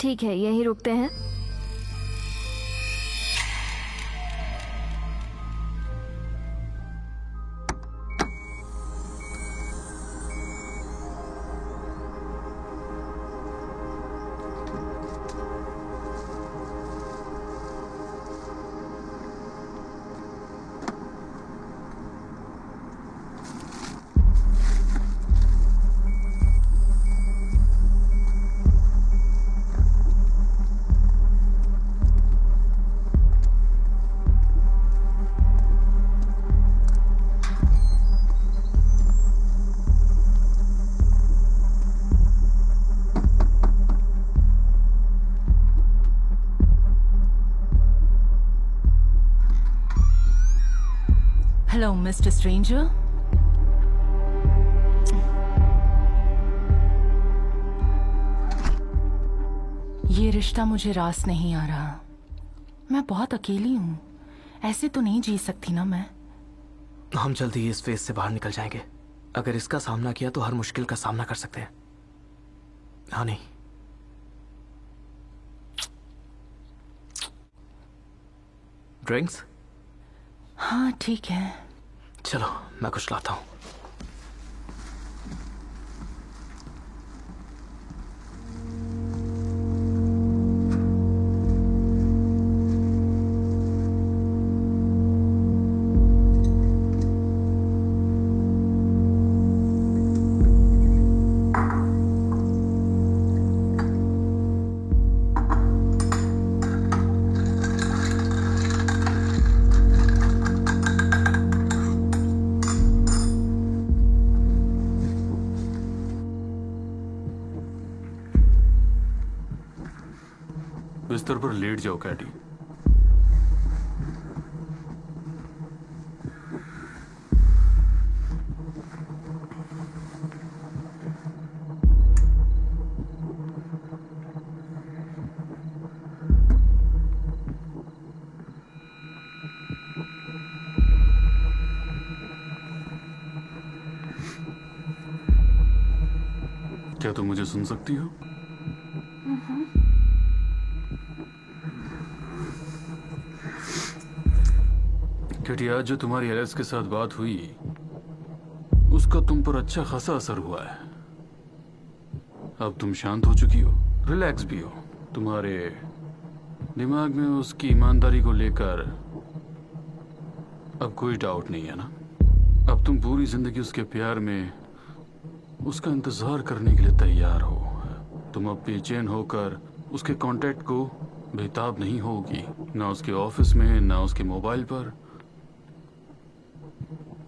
ठीक है, यहीं रुकते हैं। Hello mister stranger. ये रिश्ता मुझे रास नहीं आ रहा। मैं बहुत अकेली हूँ, ऐसे तो नहीं जी सकती ना मैं। हम जल्दी इस फेज से बाहर निकल जाएंगे। अगर इसका सामना किया तो हर मुश्किल का सामना कर सकते हैं। हाँ नहीं, ड्रिंक्स? हाँ ठीक है। चलो मैं कुछ लाता हूँ। बिस्तर पर लेट जाओ कैटी। क्या तुम मुझे सुन सकती हो? कैटी, आज जो तुम्हारी एलेक्स के साथ बात हुई उसका तुम पर अच्छा खासा असर हुआ है। अब तुम शांत हो चुकी हो, रिलैक्स भी हो। तुम्हारे दिमाग में उसकी ईमानदारी को लेकर अब कोई डाउट नहीं है ना? अब तुम पूरी जिंदगी उसके प्यार में उसका इंतजार करने के लिए तैयार हो। तुम अब बेचैन होकर उसके कांटेक्ट को बेताब नहीं होगी, ना उसके ऑफिस में ना उसके मोबाइल पर।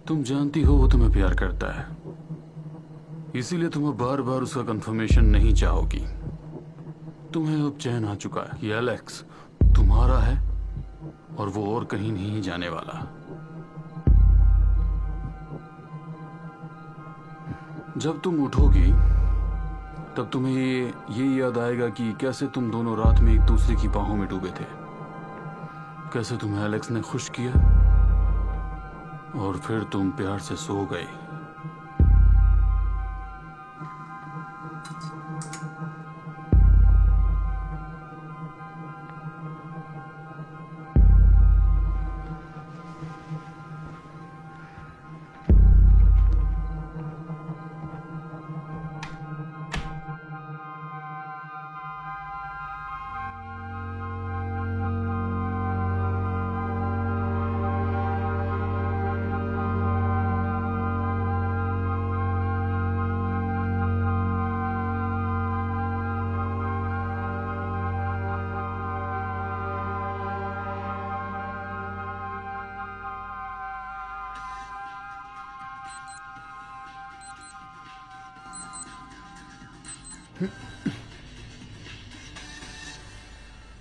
तुम जानती हो वो तुम्हें प्यार करता है, इसीलिए तुम अब बार बार उसका कंफर्मेशन नहीं चाहोगी। तुम्हें अब चैन आ चुका है कि एलेक्स तुम्हारा है और वो और कहीं नहीं जाने वाला। जब तुम उठोगी तब तुम्हें ये याद आएगा कि कैसे तुम दोनों रात में एक दूसरे की बाहों में डूबे थे, कैसे तुम्हें एलेक्स ने खुश किया और फिर तुम प्यार से सो गए।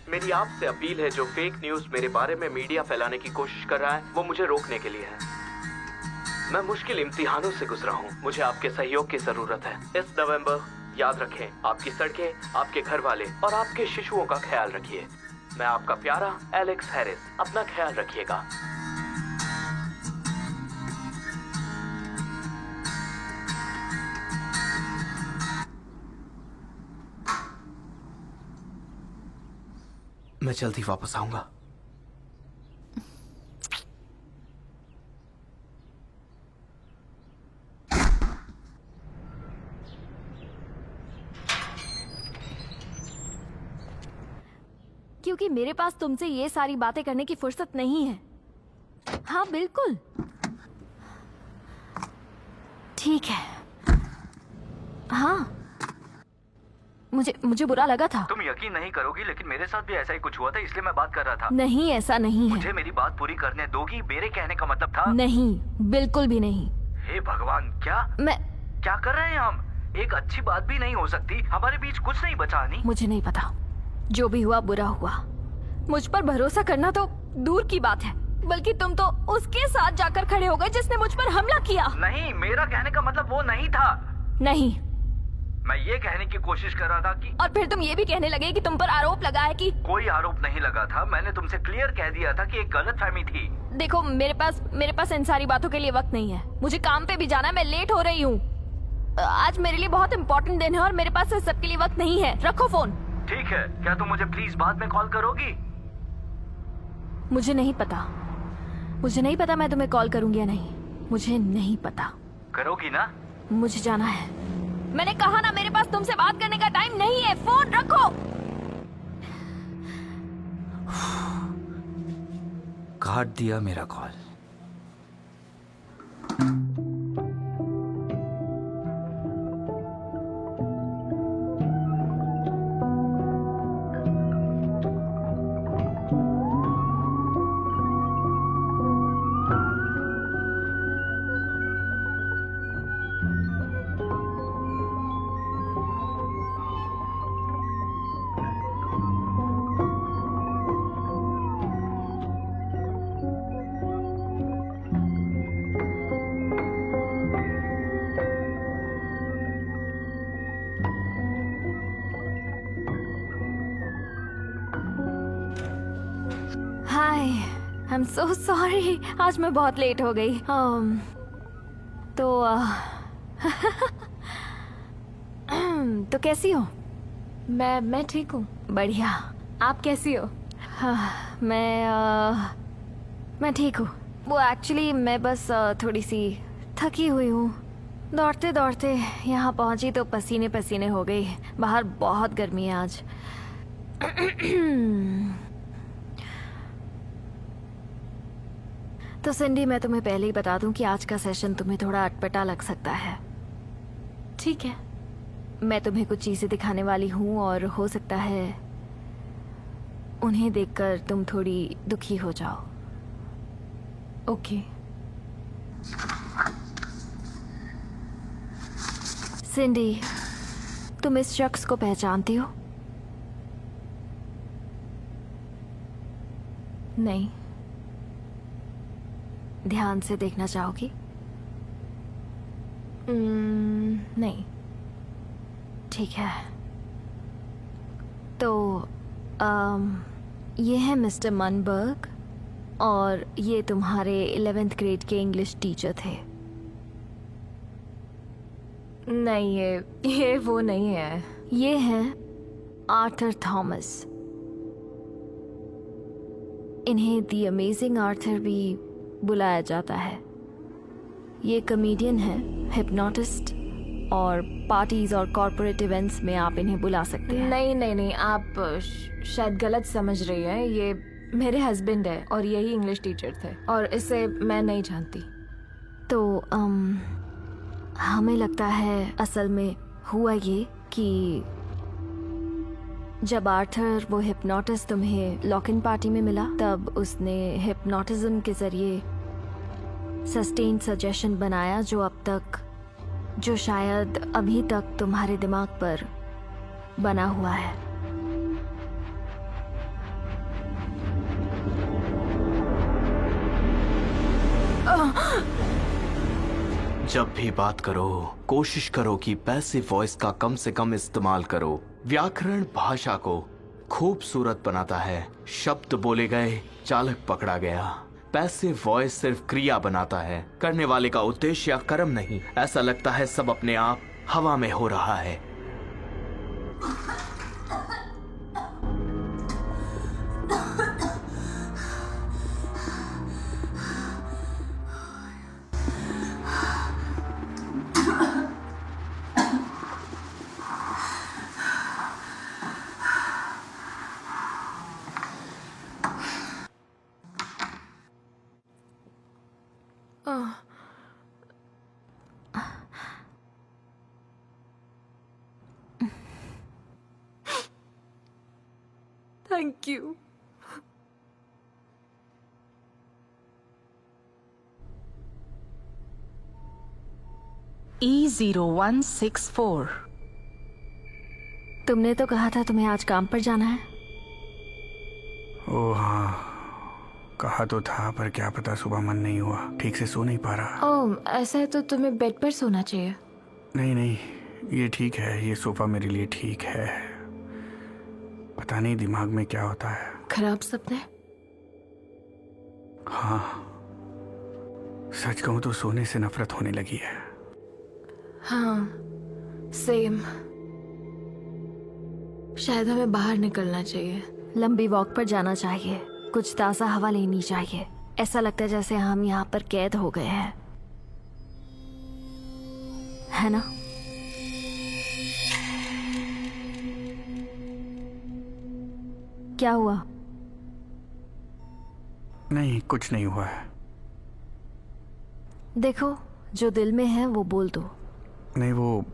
मेरी आपसे अपील है, जो फेक न्यूज मेरे बारे में मीडिया फैलाने की कोशिश कर रहा है वो मुझे रोकने के लिए है। मैं मुश्किल इम्तिहानों से गुजरा हूँ, मुझे आपके सहयोग की जरूरत है। इस नवंबर याद रखें, आपकी सड़कें, आपके घर वाले और आपके शिशुओं का ख्याल रखिए। मैं आपका प्यारा एलेक्स हैरिस। अपना ख्याल रखिएगा। मैं जल्दी वापस आऊंगा। क्योंकि मेरे पास तुमसे ये सारी बातें करने की फुर्सत नहीं है। हाँ बिल्कुल ठीक है। हाँ मुझे बुरा लगा था। तुम यकीन नहीं करोगी, लेकिन मेरे साथ भी ऐसा ही कुछ हुआ था, इसलिए मैं बात कर रहा था। नहीं ऐसा नहीं है। मुझे मेरी बात पूरी करने दोगी? मेरे कहने का मतलब था। नहीं बिल्कुल भी नहीं। हे भगवान, क्या कर रहे हैं हम? एक अच्छी बात भी नहीं हो सकती? हमारे बीच कुछ नहीं बचा। नहीं, मुझे नहीं पता, जो भी हुआ बुरा हुआ। मुझ पर भरोसा करना तो दूर की बात है, बल्कि तुम तो उसके साथ जाकर खड़े हो गए जिसने मुझ पर हमला किया। नहीं, मेरा कहने का मतलब वो नहीं था। नहीं, मैं ये कहने की कोशिश कर रहा था कि और फिर तुम ये भी कहने लगे कि तुम पर आरोप लगा है कि। कोई आरोप नहीं लगा था, मैंने तुमसे क्लियर कह दिया था कि एक गलतफहमी थी। देखो मेरे पास इन सारी बातों के लिए वक्त नहीं है। मुझे काम पे भी जाना है, मैं लेट हो रही हूँ। आज मेरे लिए बहुत इम्पोर्टेंट दिन है और मेरे पास इस सब के लिए वक्त नहीं है। रखो फोन। ठीक है, क्या तुम मुझे प्लीज बाद में कॉल करोगी? मुझे नहीं पता मैं तुम्हें कॉल करूंगी या नहीं। मुझे नहीं पता। करोगी ना? मुझे जाना है। मैंने कहा ना, मेरे पास तुमसे बात करने का टाइम नहीं है। फोन रखो। काट दिया मेरा call. Hi, I am so sorry, आज मैं बहुत लेट हो गई। तो कैसी हो? मैं ठीक हूँ। बढ़िया। आप कैसी हो? हाँ, मैं ठीक हूँ। वो एक्चुअली मैं बस थोड़ी सी थकी हुई हूँ। दौड़ते दौड़ते यहाँ पहुँची तो पसीने पसीने हो गई। बाहर बहुत गर्मी है आज। तो सिंडी, मैं तुम्हें पहले ही बता दूं कि आज का सेशन तुम्हें थोड़ा अटपटा लग सकता है। ठीक है। मैं तुम्हें कुछ चीजें दिखाने वाली हूँ और हो सकता है उन्हें देखकर तुम थोड़ी दुखी हो जाओ। ओके। सिंडी, तुम इस शख्स को पहचानती हो? नहीं। ध्यान से देखना चाहोगी? नहीं। ठीक है। तो ये है मिस्टर मनबर्ग और ये तुम्हारे 11th ग्रेड के इंग्लिश टीचर थे। नहीं, ये वो नहीं है। ये हैं आर्थर थॉमस। इन्हें द अमेजिंग आर्थर भी बुलाया जाता है। ये कॉमेडियन है, हिप्नोटिस्ट और पार्टीज और कॉर्पोरेट इवेंट्स में आप इन्हें बुला सकते हैं। नहीं, आप शायद गलत समझ रही हैं। ये मेरे हस्बैंड है और यही इंग्लिश टीचर थे और इसे मैं नहीं जानती। तो हमें लगता है असल में हुआ ये कि जब आर्थर वो हिप्नोटिस्ट तुम्हें लॉक इन पार्टी में मिला, तब उसने हिप्नोटिज्म के जरिए सस्टेन सजेशन बनाया जो शायद अभी तक तुम्हारे दिमाग पर बना हुआ है। जब भी बात करो कोशिश करो कि पैसिव वॉइस का कम से कम इस्तेमाल करो। व्याकरण भाषा को खूबसूरत बनाता है। शब्द बोले गए, चालक पकड़ा गया। पैसिव वॉइस सिर्फ क्रिया बनाता है, करने वाले का उद्देश्य या कर्म नहीं। ऐसा लगता है सब अपने आप हवा में हो रहा है। Thank you. E0164। तुमने तो कहा था तुम्हें आज काम पर जाना है। ओ हाँ, कहा तो था, पर क्या पता सुबह मन नहीं हुआ, ठीक से सो नहीं पा रहा। ओह, ऐसा है तो तुम्हें बेड पर सोना चाहिए। नहीं नहीं, ये ठीक है, ये सोफा मेरे लिए ठीक है। पता नहीं दिमाग में क्या होता है। खराब सपने? हाँ, सच कहूं तो सोने से नफरत होने लगी है। हाँ, सेम। शायद हमें बाहर निकलना चाहिए। लंबी वॉक पर जाना चाहिए, कुछ ताज़ा हवा लेनी चाहिए। ऐसा लगता है जैसे हम यहाँ पर कैद हो गए हैं, है ना? क्या हुआ? नहीं, कुछ नहीं हुआ है। देखो, जो दिल में है वो बोल दो। नहीं, वो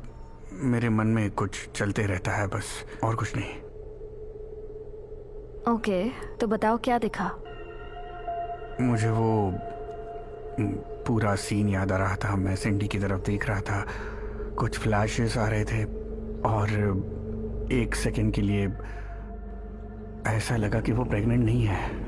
मेरे मन में कुछ चलते रहता है बस, और कुछ नहीं। ओके, तो बताओ क्या दिखा? मुझे वो पूरा सीन याद आ रहा था। मैं सिंडी की तरफ देख रहा था, कुछ फ्लैशेस आ रहे थे, और एक सेकंड के लिए ऐसा लगा कि वो प्रेग्नेंट नहीं है।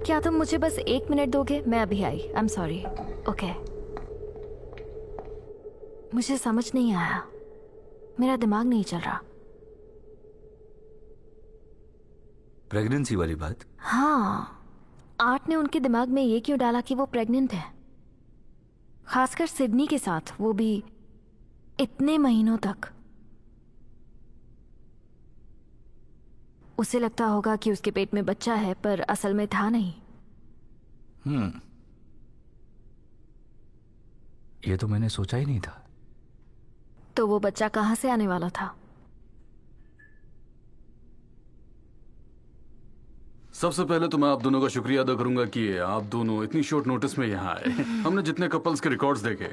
क्या तुम मुझे बस 1 मिनट दोगे? मैं अभी आई। I am sorry. ओके। मुझे समझ नहीं आया, मेरा दिमाग नहीं चल रहा। प्रेगनेंसी वाली बात? हाँ, आर्ट ने उनके दिमाग में ये क्यों डाला कि वो प्रेग्नेंट है, खासकर सिडनी के साथ, वो भी इतने महीनों तक। उसे लगता होगा कि उसके पेट में बच्चा है, पर असल में था नहीं। ये तो मैंने सोचा ही नहीं था। तो वो बच्चा कहाँ से आने वाला था? सबसे पहले तो मैं आप दोनों का शुक्रिया अदा करूंगा कि आप दोनों इतनी शॉर्ट नोटिस में यहाँ आए। हमने जितने कपल्स के रिकॉर्ड्स देखे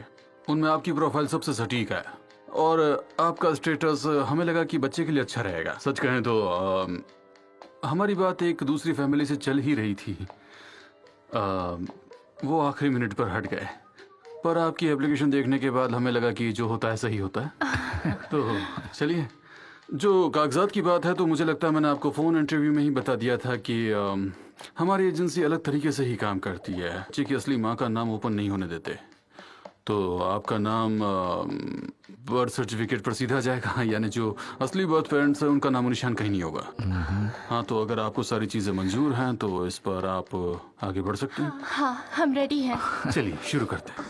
उनमें आपकी प्रोफाइल सबसे सटीक है, और आपका स्टेटस हमें लगा कि बच्चे के लिए अच्छा रहेगा। सच कहें तो हमारी बात एक दूसरी फैमिली से चल ही रही थी। वो आखिरी मिनट पर हट गए, पर आपकी एप्लीकेशन देखने के बाद हमें लगा कि जो होता है सही होता है। तो चलिए, जो कागजात की बात है तो मुझे लगता है मैंने आपको फ़ोन इंटरव्यू में ही बता दिया था कि हमारी एजेंसी अलग तरीके से ही काम करती है। बच्चे की असली माँ का नाम ओपन नहीं होने देते। तो आपका नाम बर्थ सर्टिफिकेट पर सीधा जाएगा, यानी जो असली बर्थ पेरेंट्स हैं उनका नामो निशान कहीं नहीं होगा। हाँ, तो अगर आपको सारी चीज़ें मंजूर हैं तो इस पर आप आगे बढ़ सकते हैं। हाँ, हम रेडी हैं। चलिए शुरू करते हैं।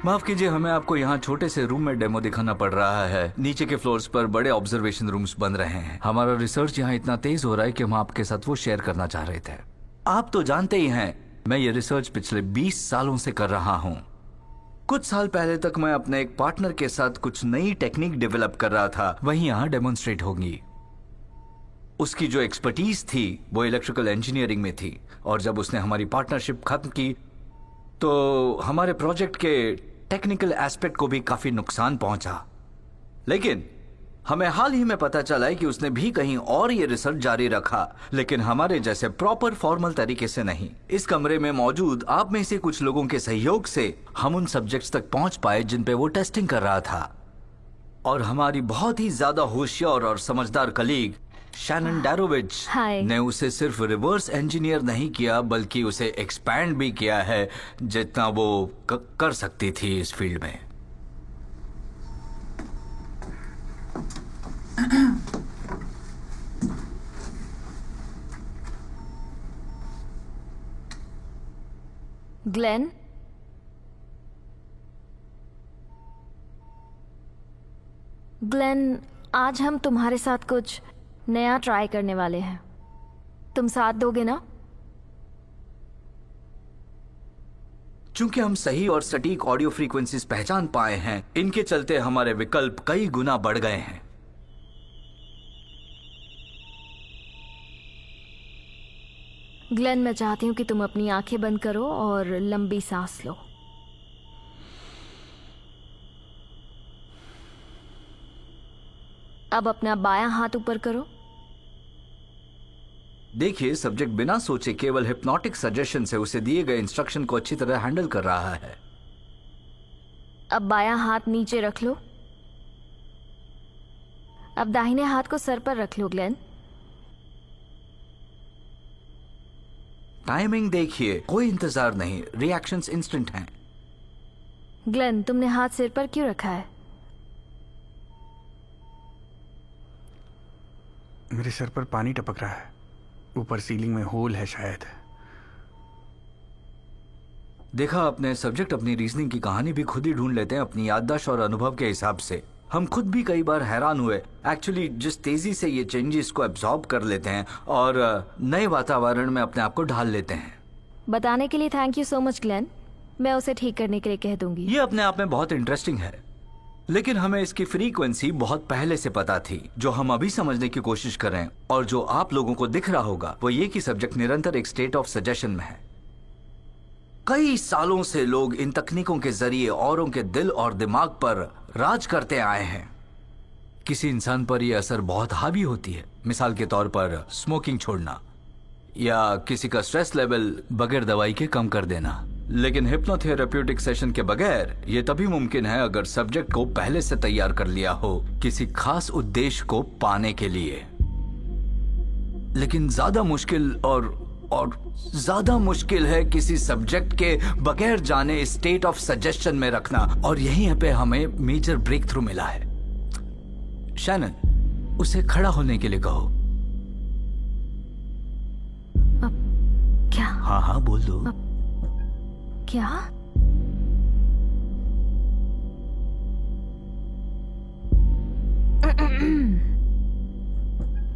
माफ कीजिए, हमें आपको यहाँ छोटे से रूम में डेमो दिखाना पड़ रहा है। नीचे के फ्लोर्स पर बड़े ऑब्जर्वेशन रूम्स बन रहे हैं। हमारा रिसर्च यहाँ इतना तेज हो रहा है कि हम आपके साथ वो शेयर करना चाह रहे थे। आप तो जानते ही हैं, मैं ये रिसर्च पिछले 20 सालों से कर रहा हूँ। कुछ साल पहले तक मैं अपने एक पार्टनर के साथ कुछ नई टेक्निक डेवलप कर रहा था, वही यहाँ डेमोन्स्ट्रेट होंगी। उसकी जो एक्सपर्टीज थी वो इलेक्ट्रिकल इंजीनियरिंग में थी, और जब उसने हमारी पार्टनरशिप खत्म की तो हमारे प्रोजेक्ट के टेक्निकल एस्पेक्ट को भी काफी नुकसान पहुंचा। लेकिन हमें हाल ही में पता चला है कि उसने भी कहीं और ये रिसर्च जारी रखा, लेकिन हमारे जैसे प्रॉपर फॉर्मल तरीके से नहीं। इस कमरे में मौजूद आप में से कुछ लोगों के सहयोग से हम उन सब्जेक्ट्स तक पहुंच पाए जिन पे वो टेस्टिंग कर रहा था, और हमारी बहुत ही ज्यादा होशियार और समझदार कलीग शैनन डैरोविच हाय। ने उसे सिर्फ रिवर्स इंजीनियर नहीं किया, बल्कि उसे एक्सपैंड भी किया है जितना वो कर सकती थी इस फील्ड में। ग्लेन, ग्लेन, आज हम तुम्हारे साथ कुछ नया ट्राई करने वाले हैं। तुम साथ दोगे ना? चूंकि हम सही और सटीक ऑडियो फ्रीक्वेंसीज पहचान पाए हैं, इनके चलते हमारे विकल्प कई गुना बढ़ गए हैं। ग्लेन, मैं चाहती हूँ कि तुम अपनी आंखें बंद करो और लंबी सांस लो। अब अपना बायां हाथ ऊपर करो। देखिए, सब्जेक्ट बिना सोचे केवल हिप्नोटिक सजेशन से उसे दिए गए इंस्ट्रक्शन को अच्छी तरह हैंडल कर रहा है। अब बायां हाथ नीचे रख लो। अब दाहिने हाथ को सर पर रख लो ग्लेन। टाइमिंग देखिए, कोई इंतजार नहीं, रिएक्शंस इंस्टेंट हैं। ग्लेन, तुमने हाथ सिर पर क्यों रखा है? मेरे सर पर पानी टपक रहा है। ऊपर सीलिंग में होल है शायद। देखा आपने, सब्जेक्ट अपनी रीजनिंग की कहानी भी खुद ही ढूंढ लेते हैं अपनी याददाश्त और अनुभव के हिसाब से। हम खुद भी कई बार हैरान हुए एक्चुअली जिस तेजी से ये चेंजेस को एब्जॉर्ब कर लेते हैं और नए वातावरण में अपने आप को ढाल लेते हैं। बताने के लिए thank you so much Glenn. मैं उसे ठीक करने के लिए कह दूंगी। ये अपने आप में बहुत इंटरेस्टिंग है, लेकिन हमें इसकी फ्रीक्वेंसी बहुत पहले से पता थी। जो हम अभी समझने की कोशिश कर रहे हैं और जो आप लोगों को दिख रहा होगा वो ये कि सब्जेक्ट निरंतर एक स्टेट ऑफ सजेशन में है। कई सालों से लोग इन तकनीकों के जरिए औरों के दिल और दिमाग पर राज करते आए हैं। किसी इंसान पर यह असर बहुत हावी होती है, मिसाल के तौर पर स्मोकिंग छोड़ना या किसी का स्ट्रेस लेवल बगैर दवाई के कम कर देना। लेकिन हिप्नोथेरेप्यूटिक सेशन के बगैर ये तभी मुमकिन है अगर सब्जेक्ट को पहले से तैयार कर लिया हो किसी खास उद्देश्य को पाने के लिए। लेकिन ज्यादा मुश्किल और ज्यादा मुश्किल है किसी सब्जेक्ट के बगैर जाने स्टेट ऑफ सजेशन में रखना, और यहीं पे हमें मेजर ब्रेक थ्रू मिला है। शैनन, उसे खड़ा होने के लिए कहो। क्या? हाँ हाँ बोल दो। क्या?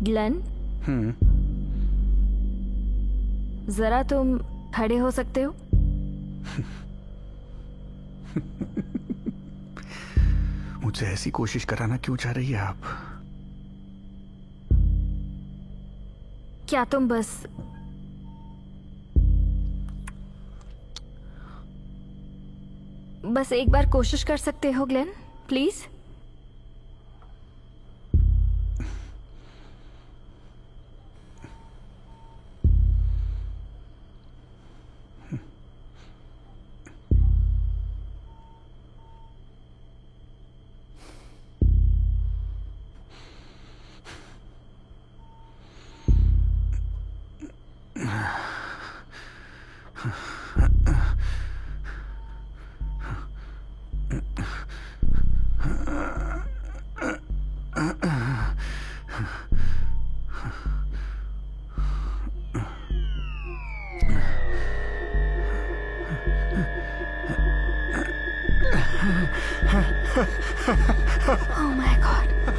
ग्लेन, जरा तुम खड़े हो सकते हो? मुझसे ऐसी कोशिश कराना क्यों चाह रही है आप? क्या तुम बस एक बार कोशिश कर सकते हो ग्लेन, प्लीज?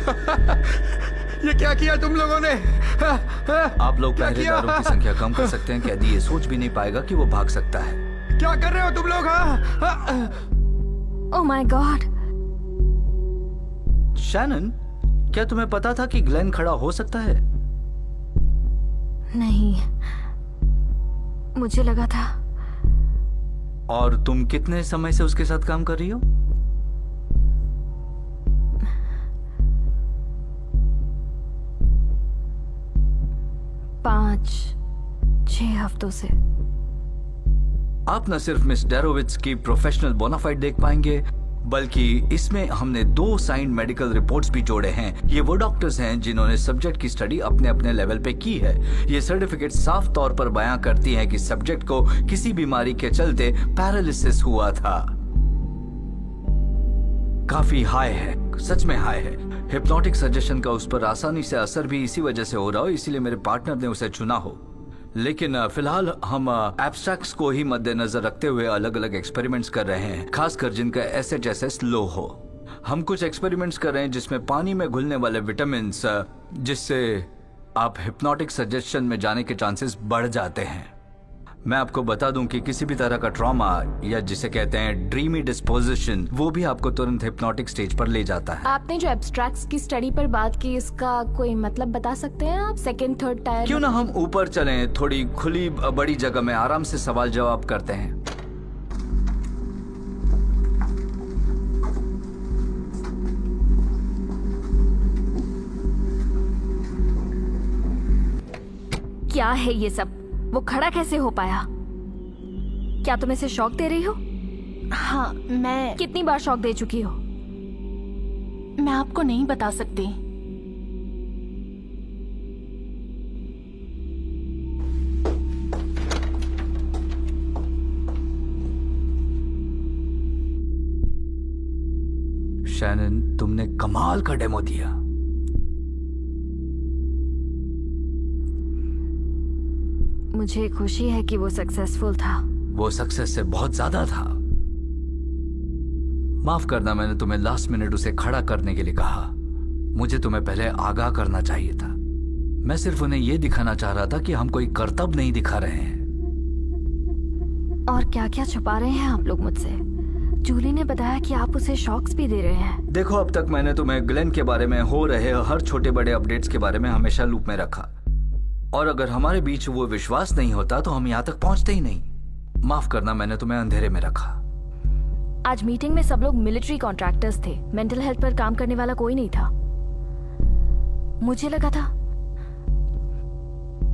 ये क्या किया तुम लोगों ने? आप लोग क्या किया? पहरेदारों की संख्या कम कर सकते हैं। कैदी ये सोच भी नहीं पाएगा कि वो भाग सकता है। क्या कर रहे हो तुम लोग? Oh my God. शैनन, क्या तुम्हें पता था कि ग्लेन खड़ा हो सकता है? नहीं, मुझे लगा था। और तुम कितने समय से उसके साथ काम कर रही हो? पाँच 6 हफ्तों से। आप न सिर्फ मिस डेरोविट्स की प्रोफेशनल बोनाफाइड देख पाएंगे, बल्कि इसमें हमने 2 साइंड मेडिकल रिपोर्ट्स भी जोड़े हैं। ये वो डॉक्टर्स हैं जिन्होंने सब्जेक्ट की स्टडी अपने अपने लेवल पे की है। ये सर्टिफिकेट साफ तौर पर बयां करती हैं कि सब्जेक्ट को किसी बीमारी के चलते पैरालिसिस हुआ था। काफी हाई है, सच में हाई है। हिप्नोटिक सजेशन का उस पर आसानी से असर भी इसी वजह से हो रहा हो, इसीलिए मेरे पार्टनर ने उसे चुना हो। लेकिन फिलहाल हम एब्स्ट्रैक्ट्स को ही मद्देनजर रखते हुए अलग अलग एक्सपेरिमेंट्स कर रहे हैं, खासकर जिनका SHSS लो हो। हम कुछ एक्सपेरिमेंट्स कर रहे हैं जिसमें पानी में घुलने वाले विटामिन, जिससे आप हिप्नोटिक सजेशन में जाने के चांसेस बढ़ जाते हैं। मैं आपको बता दूं कि किसी भी तरह का ट्रॉमा या जिसे कहते हैं ड्रीमी डिस्पोजिशन, वो भी आपको तुरंत हिप्नोटिक स्टेज पर ले जाता है। आपने जो एब्स्ट्रैक्ट्स की स्टडी पर बात की, इसका कोई मतलब बता सकते हैं आप? Second third tier? क्यों ना हम ऊपर चलें, थोड़ी खुली बड़ी जगह में आराम से सवाल जवाब करते हैं। क्या है ये सब? वो खड़ा कैसे हो पाया? क्या तुम इसे शॉक दे रही हो? हाँ, मैं कितनी बार शॉक दे चुकी हो? आपको नहीं बता सकती। शैनन, तुमने कमाल का डेमो दिया। मुझे खुशी है कि वो सक्सेसफुल था। वो सक्सेस से बहुत ज्यादा था। माफ करना, मैंने तुम्हें लास्ट मिनट उसे खड़ा करने के लिए कहा। मुझे तुम्हें पहले आगाह करना चाहिए था। मैं सिर्फ उन्हें यह दिखाना चाह रहा था कि हम कोई करतब नहीं दिखा रहे हैं। और क्या क्या छुपा रहे हैं आप लोग मुझसे? जूली ने बताया कि आप उसे शॉक्स भी दे रहे हैं। देखो, अब तक मैंने तुम्हें ग्लेन के बारे में हो रहे हर छोटे बड़े अपडेट्स के बारे में हमेशा लूप में रखा, और अगर हमारे बीच वो विश्वास नहीं होता तो हम यहाँ तक पहुंचते ही नहीं। माफ करना, मैंने तुम्हें अंधेरे में रखा। आज मीटिंग में सब लोग मिलिट्री कॉन्ट्रैक्टर्स थे। मेंटल हेल्थ पर काम करने वाला कोई नहीं था। मुझे लगा था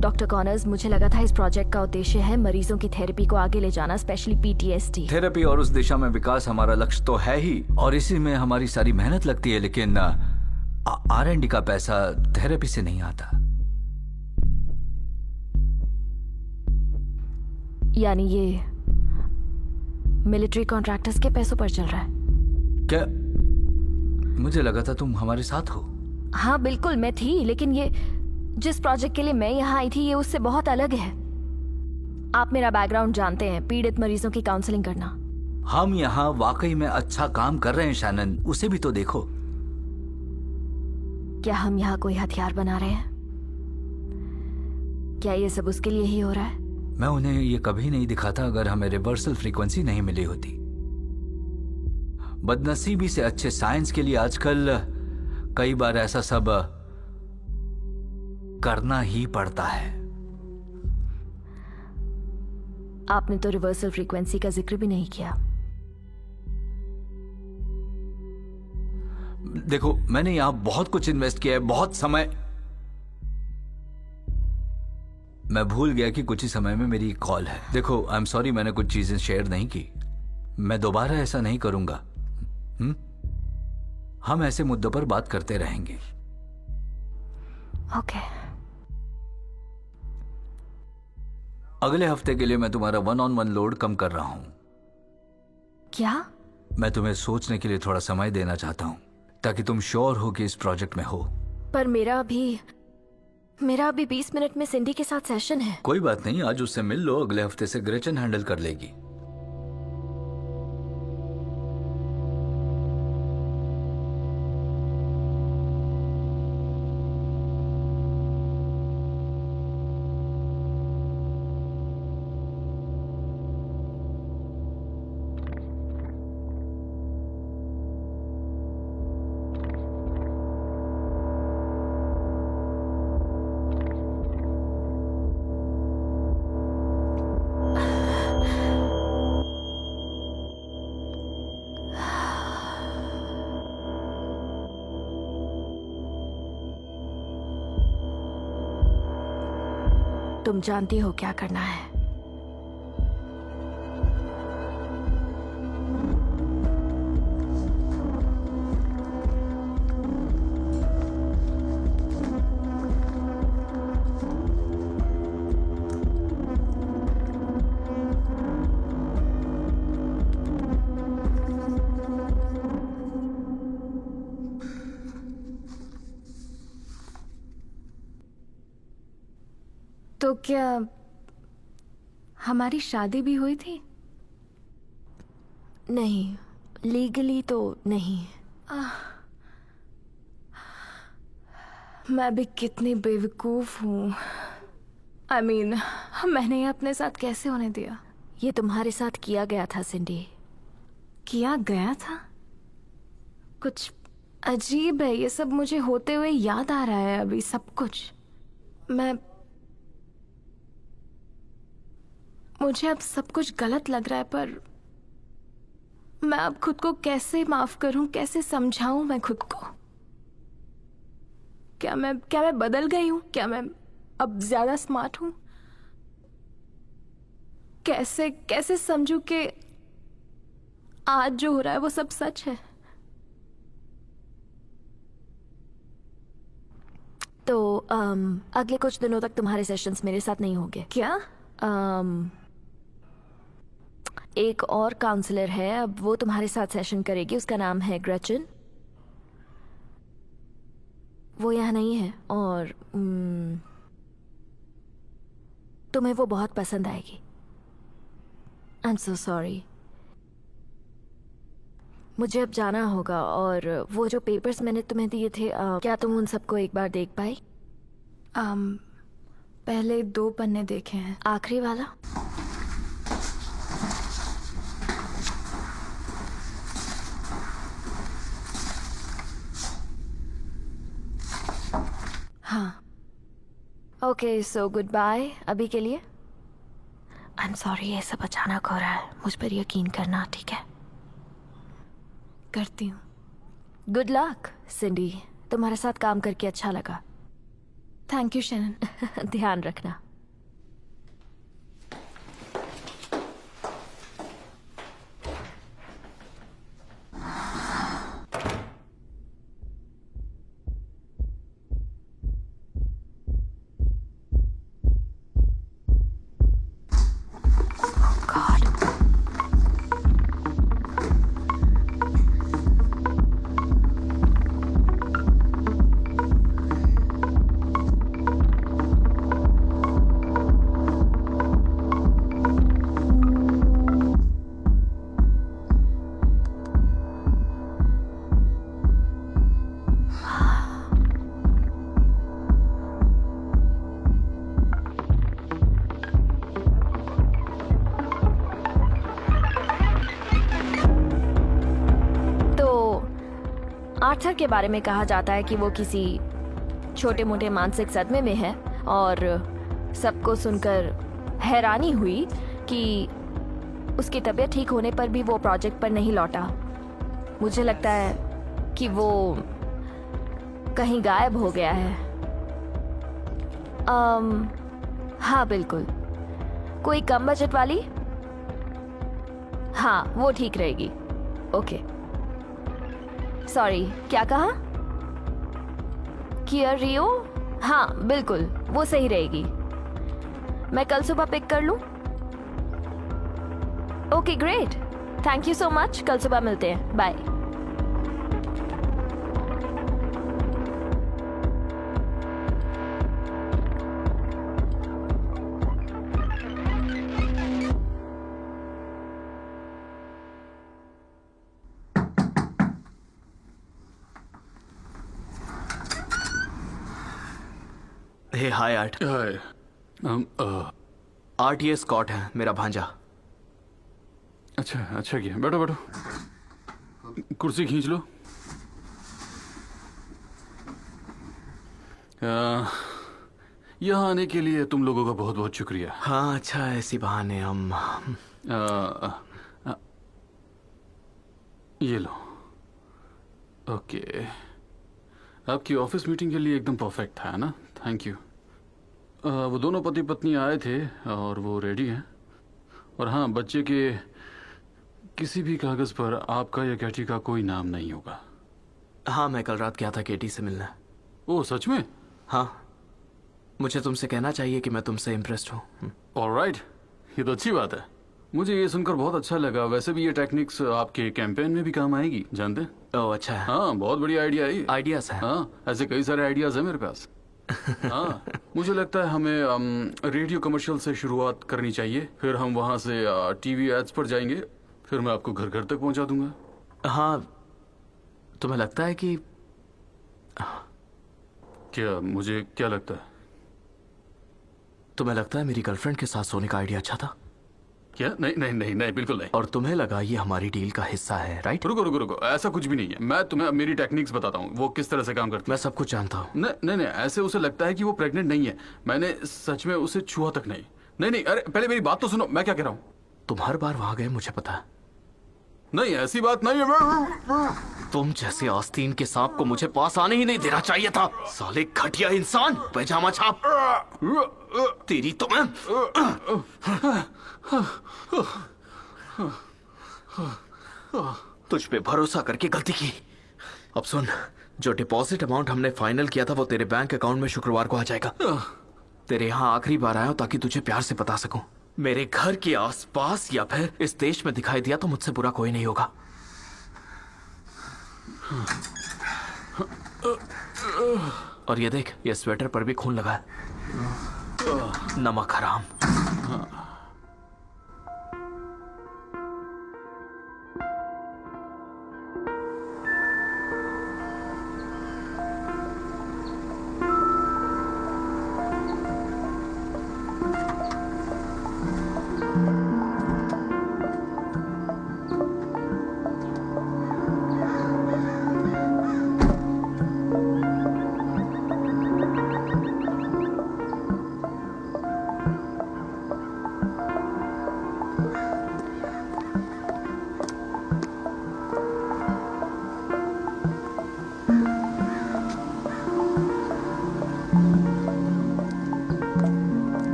डॉक्टर कॉनर्स, मुझे लगा था इस प्रोजेक्ट का उद्देश्य है मरीजों की थेरेपी को आगे ले जाना, स्पेशली PTSD। थेरेपी और उस दिशा में विकास हमारा लक्ष्य तो है ही, और इसी में हमारी सारी मेहनत लगती है, लेकिन R&D का पैसा थेरेपी से नहीं आता। यानी ये मिलिट्री कॉन्ट्रैक्टर्स के पैसों पर चल रहा है? क्या? मुझे लगा था तुम हमारे साथ हो। हाँ बिल्कुल मैं थी, लेकिन ये जिस प्रोजेक्ट के लिए मैं यहाँ आई थी ये उससे बहुत अलग है। आप मेरा बैकग्राउंड जानते हैं, पीड़ित मरीजों की काउंसलिंग करना। हम यहाँ वाकई में अच्छा काम कर रहे हैं शैनन, उसे भी तो देखो। क्या हम यहाँ कोई हथियार बना रहे हैं? क्या ये सब उसके लिए ही हो रहा है? मैं उन्हें ये कभी नहीं दिखाता अगर हमें रिवर्सल फ्रीक्वेंसी नहीं मिली होती। बदनसीबी से अच्छे साइंस के लिए आजकल कई बार ऐसा सब करना ही पड़ता है। आपने तो रिवर्सल फ्रीक्वेंसी का जिक्र भी नहीं किया। देखो, मैंने यहां बहुत कुछ इन्वेस्ट किया है, बहुत समय। मैं भूल गया कि कुछ ही समय में मेरी कॉल है। देखो, आई एम सॉरी, मैंने कुछ चीजें शेयर नहीं की। मैं दोबारा ऐसा नहीं करूंगा। हम ऐसे मुद्दों पर बात करते रहेंगे। ओके। अगले हफ्ते के लिए मैं तुम्हारा 1-on-1 लोड कम कर रहा हूं। क्या? मैं तुम्हें सोचने के लिए थोड़ा समय देना चाहता हूं, ताकि तुम श्योर हो कि इस प्रोजेक्ट में हो। पर मेरा अभी 20 मिनट में सिंडी के साथ सेशन है। कोई बात नहीं, आज उससे मिल लो। अगले हफ्ते से ग्रेचन हैंडल कर लेगी। तुम जानती हो क्या करना है। तो क्या हमारी शादी भी हुई थी? नहीं, लीगली तो नहीं। मैं भी कितनी बेवकूफ हूँ। I mean, मैंने ये अपने साथ कैसे होने दिया? ये तुम्हारे साथ किया गया था सिंडी। किया गया था? कुछ अजीब है ये सब, मुझे होते हुए याद आ रहा है अभी सब कुछ। मुझे अब सब कुछ गलत लग रहा है, पर मैं अब खुद को कैसे माफ करूं, कैसे समझाऊं मैं खुद को? क्या मैं बदल गई हूं? क्या मैं अब ज्यादा स्मार्ट हूं? कैसे समझूं कि आज जो हो रहा है वो सब सच है? तो अगले कुछ दिनों तक तुम्हारे सेशंस मेरे साथ नहीं होंगे। क्या? एक और काउंसलर है, अब वो तुम्हारे साथ सेशन करेगी। उसका नाम है ग्रेचन। वो यहाँ नहीं है और तुम्हें वो बहुत पसंद आएगी। I am so sorry. मुझे अब जाना होगा, और वो जो पेपर्स मैंने तुम्हें दिए थे, क्या तुम उन सबको एक बार देख पाई? पहले 2 पन्ने देखे हैं। आखिरी वाला? हाँ। ओके, सो गुड बाय अभी के लिए। आई एम सॉरी, ये सब अचानक हो रहा है। मुझ पर यकीन करना, ठीक है? करती हूँ। गुड लक सिंडी, तुम्हारे साथ काम करके अच्छा लगा। Thank you Shannon. ध्यान रखना। आर्थर के बारे में कहा जाता है कि वो किसी छोटे मोटे मानसिक सदमे में है, और सबको सुनकर हैरानी हुई कि उसकी तबीयत ठीक होने पर भी वो प्रोजेक्ट पर नहीं लौटा। मुझे लगता है कि वो कहीं गायब हो गया है। हाँ बिल्कुल। कोई कम बजट वाली? हाँ, वो ठीक रहेगी। ओके। सॉरी, क्या कहा? किया रियो? हाँ बिल्कुल, वो सही रहेगी। मैं कल सुबह पिक कर लूं? Okay great, thank you so much. कल सुबह मिलते हैं, बाय। हे हाय आर्ट। हाय। आर्ट ये स्कॉट है, मेरा भांजा। अच्छा किया। बैठो बैठो, कुर्सी खींच लो। यहाँ आने के लिए तुम लोगों का बहुत बहुत शुक्रिया। हाँ अच्छा, ऐसी बहाने हम ये लो। ओके, आपकी ऑफिस मीटिंग के लिए एकदम परफेक्ट था ना? Thank you. वो दोनों पति पत्नी आए थे और वो रेडी हैं। और हाँ, बच्चे के किसी भी कागज पर आपका या कैटी का कोई नाम नहीं होगा। हाँ, मैं कल रात गया था केटी से मिलने। ओह, सच में? हाँ, मुझे तुमसे कहना चाहिए कि मैं तुमसे इम्प्रेस्ड हूँ। ऑलराइट, ये तो अच्छी बात है। मुझे ये सुनकर बहुत अच्छा लगा। वैसे भी ये टेक्निक्स आपके कैंपेन में भी काम आएगी, जानते हैं? ओह अच्छा है। हाँ, बहुत बढ़िया आइडिया है ये। आइडियाज है। हाँ, ऐसे कई सारे आइडियाज हैं मेरे पास। हाँ, मुझे लगता है हमें रेडियो कमर्शियल से शुरुआत करनी चाहिए, फिर हम वहाँ से टीवी एड्स पर जाएंगे, फिर मैं आपको घर घर तक पहुँचा दूंगा। हाँ, तुम्हें लगता है कि क्या? मुझे क्या लगता है? तुम्हें लगता है मेरी गर्लफ्रेंड के साथ सोने का आइडिया अच्छा था? क्या? नहीं नहीं नहीं नहीं, बिल्कुल नहीं। और तुम्हें लगा ये हमारी डील का हिस्सा है, राइट? रुको रुको रुको, ऐसा कुछ भी नहीं है। मैं तुम्हें अब मेरी टेक्निक्स बताता हूँ, वो किस तरह से काम करती है। मैं सब कुछ जानता हूँ। नहीं नहीं, ऐसे उसे लगता है कि वो प्रेग्नेंट नहीं है। मैंने सच में उसे छुआ तक नहीं। नहीं नहीं, अरे पहले मेरी बात तो सुनो, मैं क्या कह रहा हूँ। तुम हर बार वहां गए, मुझे पता है। नहीं, ऐसी बात नहीं है। तुम जैसे आस्तीन के सांप को मुझे पास आने ही नहीं देना चाहिए था। साले घटिया इंसान, पैजामा छाप। तेरी तो मैं। तुझ पे भरोसा करके गलती की। अब सुन, जो डिपॉजिट अमाउंट हमने फाइनल किया था वो तेरे बैंक अकाउंट में शुक्रवार को आ जाएगा। तेरे यहाँ आखिरी बार आया हूं ताकि तुझे प्यार से बता सकूं। मेरे घर के आसपास या फिर इस देश में दिखाई दिया तो मुझसे बुरा कोई नहीं होगा। और ये देख, ये स्वेटर पर भी खून लगा है। नमक हराम।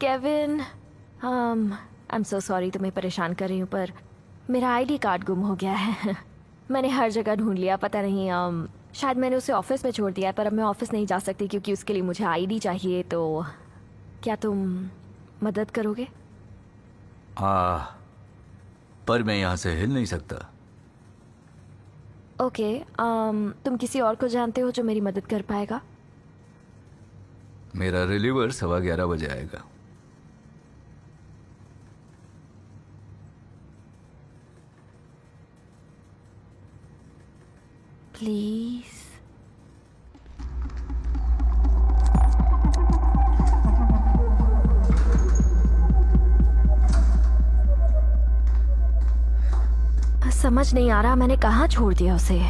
Kevin, I am so sorry तुम्हें परेशान कर रही हूँ, पर मेरा आईडी कार्ड गुम हो गया है। मैंने हर जगह ढूंढ लिया, पता नहीं शायद मैंने उसे ऑफिस में छोड़ दिया है, पर अब मैं ऑफिस नहीं जा सकती क्योंकि उसके लिए मुझे आईडी चाहिए। तो क्या तुम मदद करोगे? पर मैं यहाँ से हिल नहीं सकता। ओके, तुम किसी और को जानते हो जो मेरी मदद कर पाएगा? मेरा रिलीवर 11:15 बजे आएगा। प्लीज। समझ नहीं आ रहा मैंने कहाँ छोड़ दिया उसे।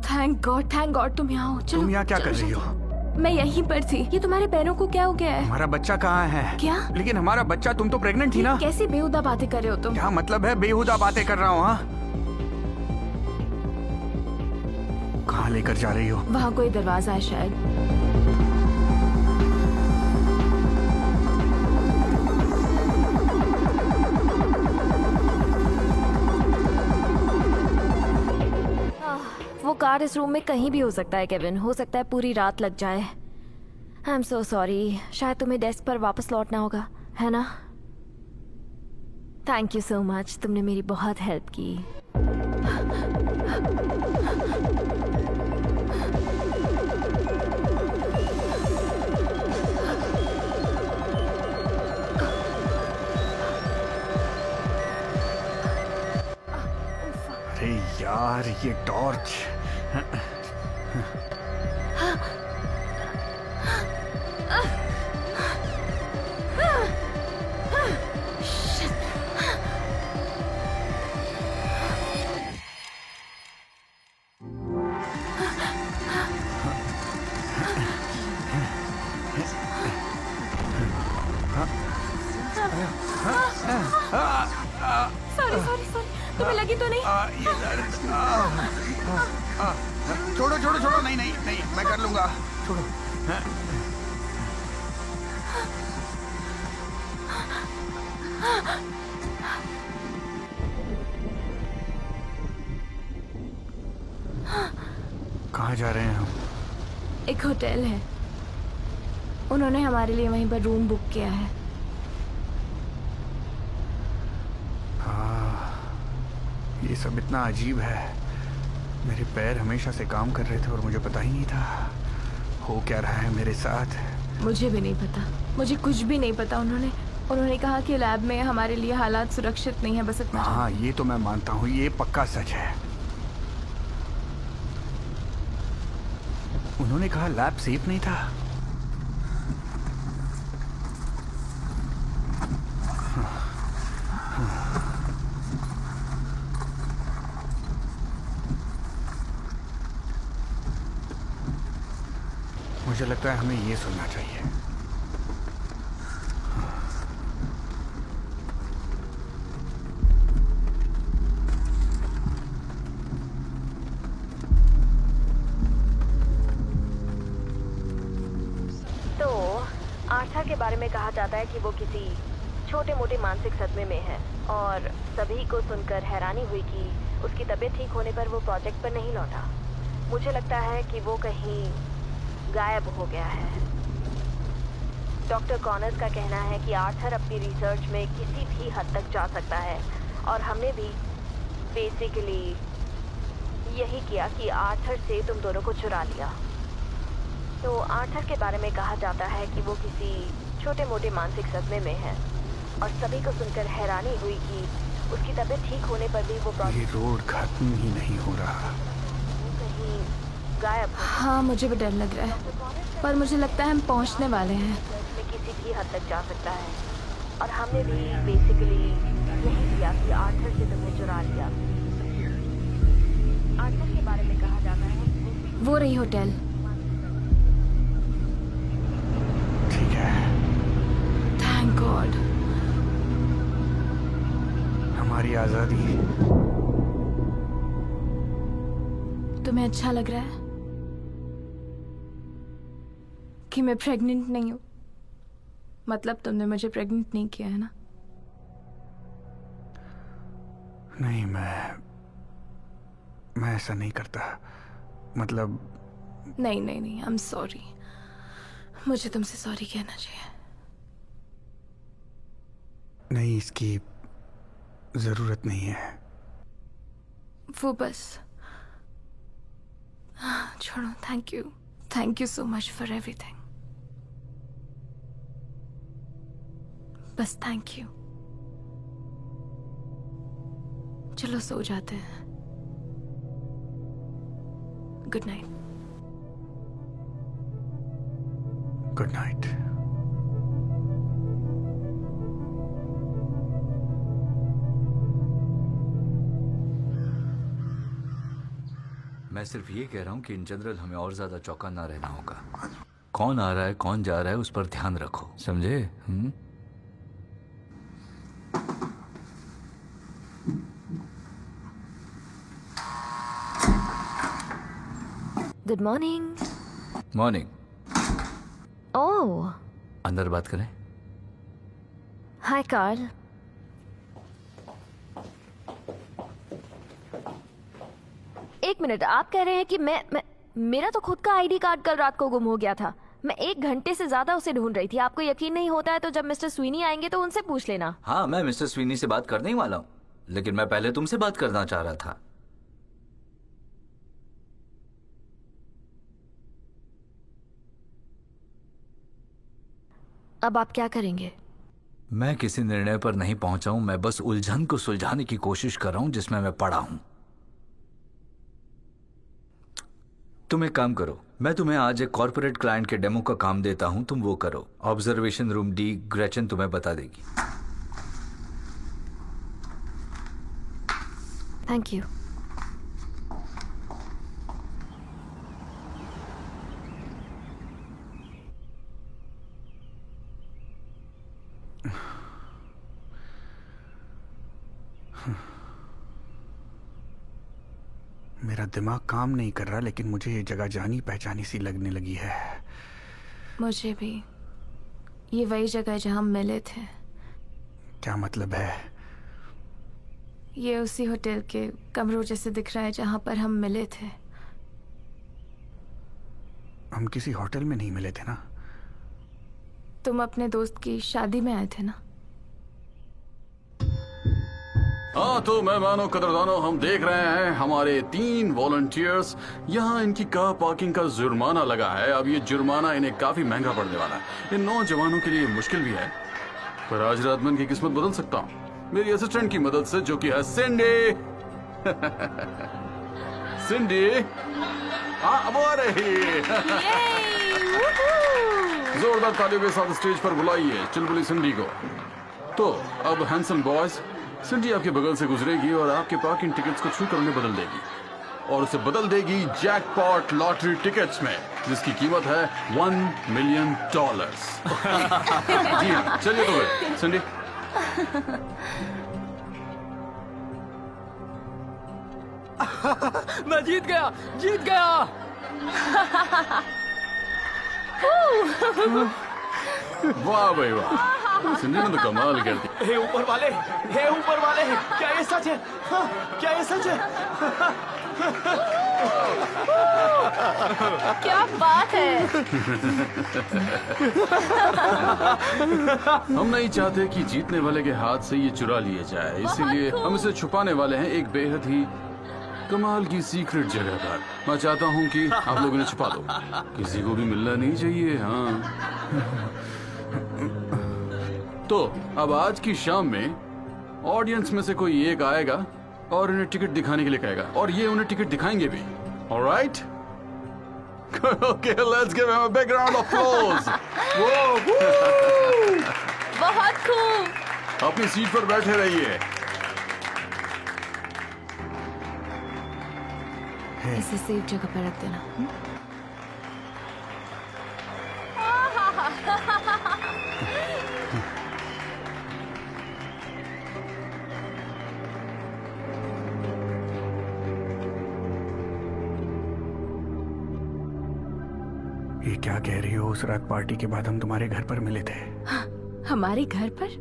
थैंक गॉड तुम यहाँ हो। चलो, तुम यहाँ क्या कर रही हो? मैं यहीं पर थी। ये तुम्हारे पैरों को क्या हो गया है? हमारा बच्चा कहाँ है? क्या? लेकिन हमारा बच्चा, तुम तो प्रेग्नेंट थी ना? कैसी बेहुदा बातें कर रहे हो तुम? क्या मतलब है बेहुदा बातें कर रहा हूँ? हाँ, कहाँ लेकर जा रही हो? वहाँ कोई दरवाजा है शायद। वो कार इस रूम में कहीं भी हो सकता है केविन। हो सकता है पूरी रात लग जाए। I am so sorry. शायद तुम्हें डेस्क पर वापस लौटना होगा। है ना? थैंक यू सो मच, तुमने मेरी बहुत हेल्प की। अरे यार, ये टॉर्च। सॉरी सॉरी सॉरी, तुम्हें लगी तो नहीं? ये दर्द। छोड़ो छोड़ो छोड़ो, नहीं नहीं नहीं, मैं कर लूंगा, छोड़ो। कहाँ जा रहे हैं हम? एक होटल है, उन्होंने हमारे लिए वहीं पर रूम बुक किया है। ये सब इतना अजीब है। मेरे पैर हमेशा से काम कर रहे थे और मुझे पता ही नहीं था हो क्या रहा है मेरे साथ। मुझे भी नहीं पता, मुझे कुछ भी नहीं पता। उन्होंने कहा कि लैब में हमारे लिए हालात सुरक्षित नहीं है, बस इतना। हाँ, ये तो मैं मानता हूँ, ये पक्का सच है। उन्होंने कहा लैब सेफ नहीं था। मुझे लगता है हमें ये सुनना चाहिए। तो आर्था के बारे में कहा जाता है कि वो किसी छोटे मोटे मानसिक सदमे में है और सभी को सुनकर हैरानी हुई कि उसकी तबीयत ठीक होने पर वो प्रोजेक्ट पर नहीं लौटा। मुझे लगता है कि वो कहीं गायब हो गया है। डॉक्टर कॉनर्स का कहना है कि आर्थर अपनी रिसर्च में किसी भी हद तक जा सकता है और हमने भी बेसिकली यही किया कि आर्थर से तुम दोनों को चुरा लिया। तो आर्थर के बारे में कहा जाता है कि वो किसी छोटे मोटे मानसिक सदमे में है और सभी को सुनकर हैरानी हुई कि उसकी तबीयत ठीक होने पर भी वो ये रोड खत्म ही नहीं हो रहा। कहीं गायब हो। हाँ, मुझे भी डर लग रहा है, पर मुझे लगता है हम पहुंचने वाले हैं। में किसी भी हद तक जा सकता है और हमने भी बेसिकली यही किया कि आर्थर से तुमने चुरा लिया। आर्थर के बारे में कहा जाता है वो रही होटल। ठीक है, थैंक गॉड। हमारी आजादी। तुम्हें अच्छा लग रहा है कि मैं प्रेग्नेंट नहीं हूँ? मतलब तुमने मुझे प्रेग्नेंट नहीं किया है ना? नहीं, मैं ऐसा नहीं करता। मतलब नहीं नहीं नहीं, आई एम सॉरी। मुझे तुमसे सॉरी कहना चाहिए। नहीं, इसकी जरूरत नहीं है। वो बस छोड़ो। Thank you so much for everything. बस थैंक यू। चलो सो जाते हैं। Good night. Good night. मैं सिर्फ ये कह रहा हूँ कि इन जनरल हमें और ज्यादा चौका ना रहना होगा। कौन आ रहा है, कौन जा रहा है, उस पर ध्यान रखो, समझे? Good morning. मॉर्निंग। ओह, अंदर बात करें? हाय कार्ल। एक मिनट, आप कह रहे हैं कि मैं मेरा तो खुद का आईडी कार्ड कल रात को गुम हो गया था। मैं 1 घंटे से ज्यादा उसे ढूंढ रही थी। आपको यकीन नहीं होता है तो जब मिस्टर स्वीनी आएंगे तो उनसे पूछ लेना। हाँ, मैं मिस्टर स्वीनी से बात करने ही वाला हूँ, लेकिन मैं पहले तुमसे बात करना चाह रहा था। अब आप क्या करेंगे? मैं किसी निर्णय पर नहीं पहुंचा हूं, मैं बस उलझन को सुलझाने की कोशिश कर रहा हूं जिसमें मैं पड़ा हूं। तुम एक काम करो, मैं तुम्हें आज एक कॉर्पोरेट क्लाइंट के डेमो का काम देता हूं, तुम वो करो। ऑब्जर्वेशन रूम डी, ग्रेचन तुम्हें बता देगी। Thank you. मेरा दिमाग काम नहीं कर रहा, लेकिन मुझे ये जगह जानी पहचानी सी लगने लगी है। मुझे भी। ये वही जगह है जहां हम मिले थे। क्या मतलब है? ये उसी होटल के कमरों जैसे दिख रहा है जहां पर हम मिले थे। हम किसी होटल में नहीं मिले थे ना? तुम अपने दोस्त की शादी में आए थे ना? हाँ तो मेहमानों कदरदानों, हम देख रहे हैं हमारे 3 वॉलंटियर्स यहाँ इनकी कार पार्किंग का जुर्माना लगा है। अब ये जुर्माना इन्हें काफी महंगा पड़ने वाला है। इन नौजवानों के लिए मुश्किल भी है, पर आज रात में इनकी किस्मत बदल सकता हूँ मेरी असिस्टेंट की मदद से, जो कि है सिंडी। सिंडी वो आ रही। जोरदार तालियों के साथ स्टेज पर बुलाइए चुलबुली सिंडी को। तो अब हैंडसम बॉयज, सिंडी आपके बगल से गुजरेगी और आपके पार्किंग टिकट्स को छू कर उन्हें बदल देगी, और उसे बदल देगी जैकपॉट लॉटरी टिकट्स में, जिसकी कीमत है $1 मिलियन। जी हाँ, चलिए तो फिर सिंडी। मैं जीत गया, जीत गया। वाह भाई वाह, सिंडी ने तो कमाल कर दी। हे ऊपर वाले, हे ऊपर वाले, क्या ये सच है? हाँ, क्या ये सच है? क्या बात है। हम नहीं चाहते कि जीतने वाले के हाथ से ये चुरा लिया जाए, इसीलिए हम इसे छुपाने वाले हैं एक बेहद ही कमाल की सीक्रेट जगह पर। मैं चाहता हूँ कि आप लोग इन्हें छुपा दो, किसी को भी मिलना नहीं चाहिए। हाँ तो अब आज की शाम में ऑडियंस में से कोई एक आएगा और इन्हें टिकट दिखाने के लिए कहेगा, और ये उन्हें टिकट दिखाएंगे भी। Alright? Okay, let's give him a big round of applause. बहुत खूब। अपनी सीट पर बैठे रहिए। इसे सेफ जगह पर रख देना। ये क्या कह रही हो? उस रात पार्टी के बाद हम तुम्हारे घर पर मिले थे। हमारे घर पर?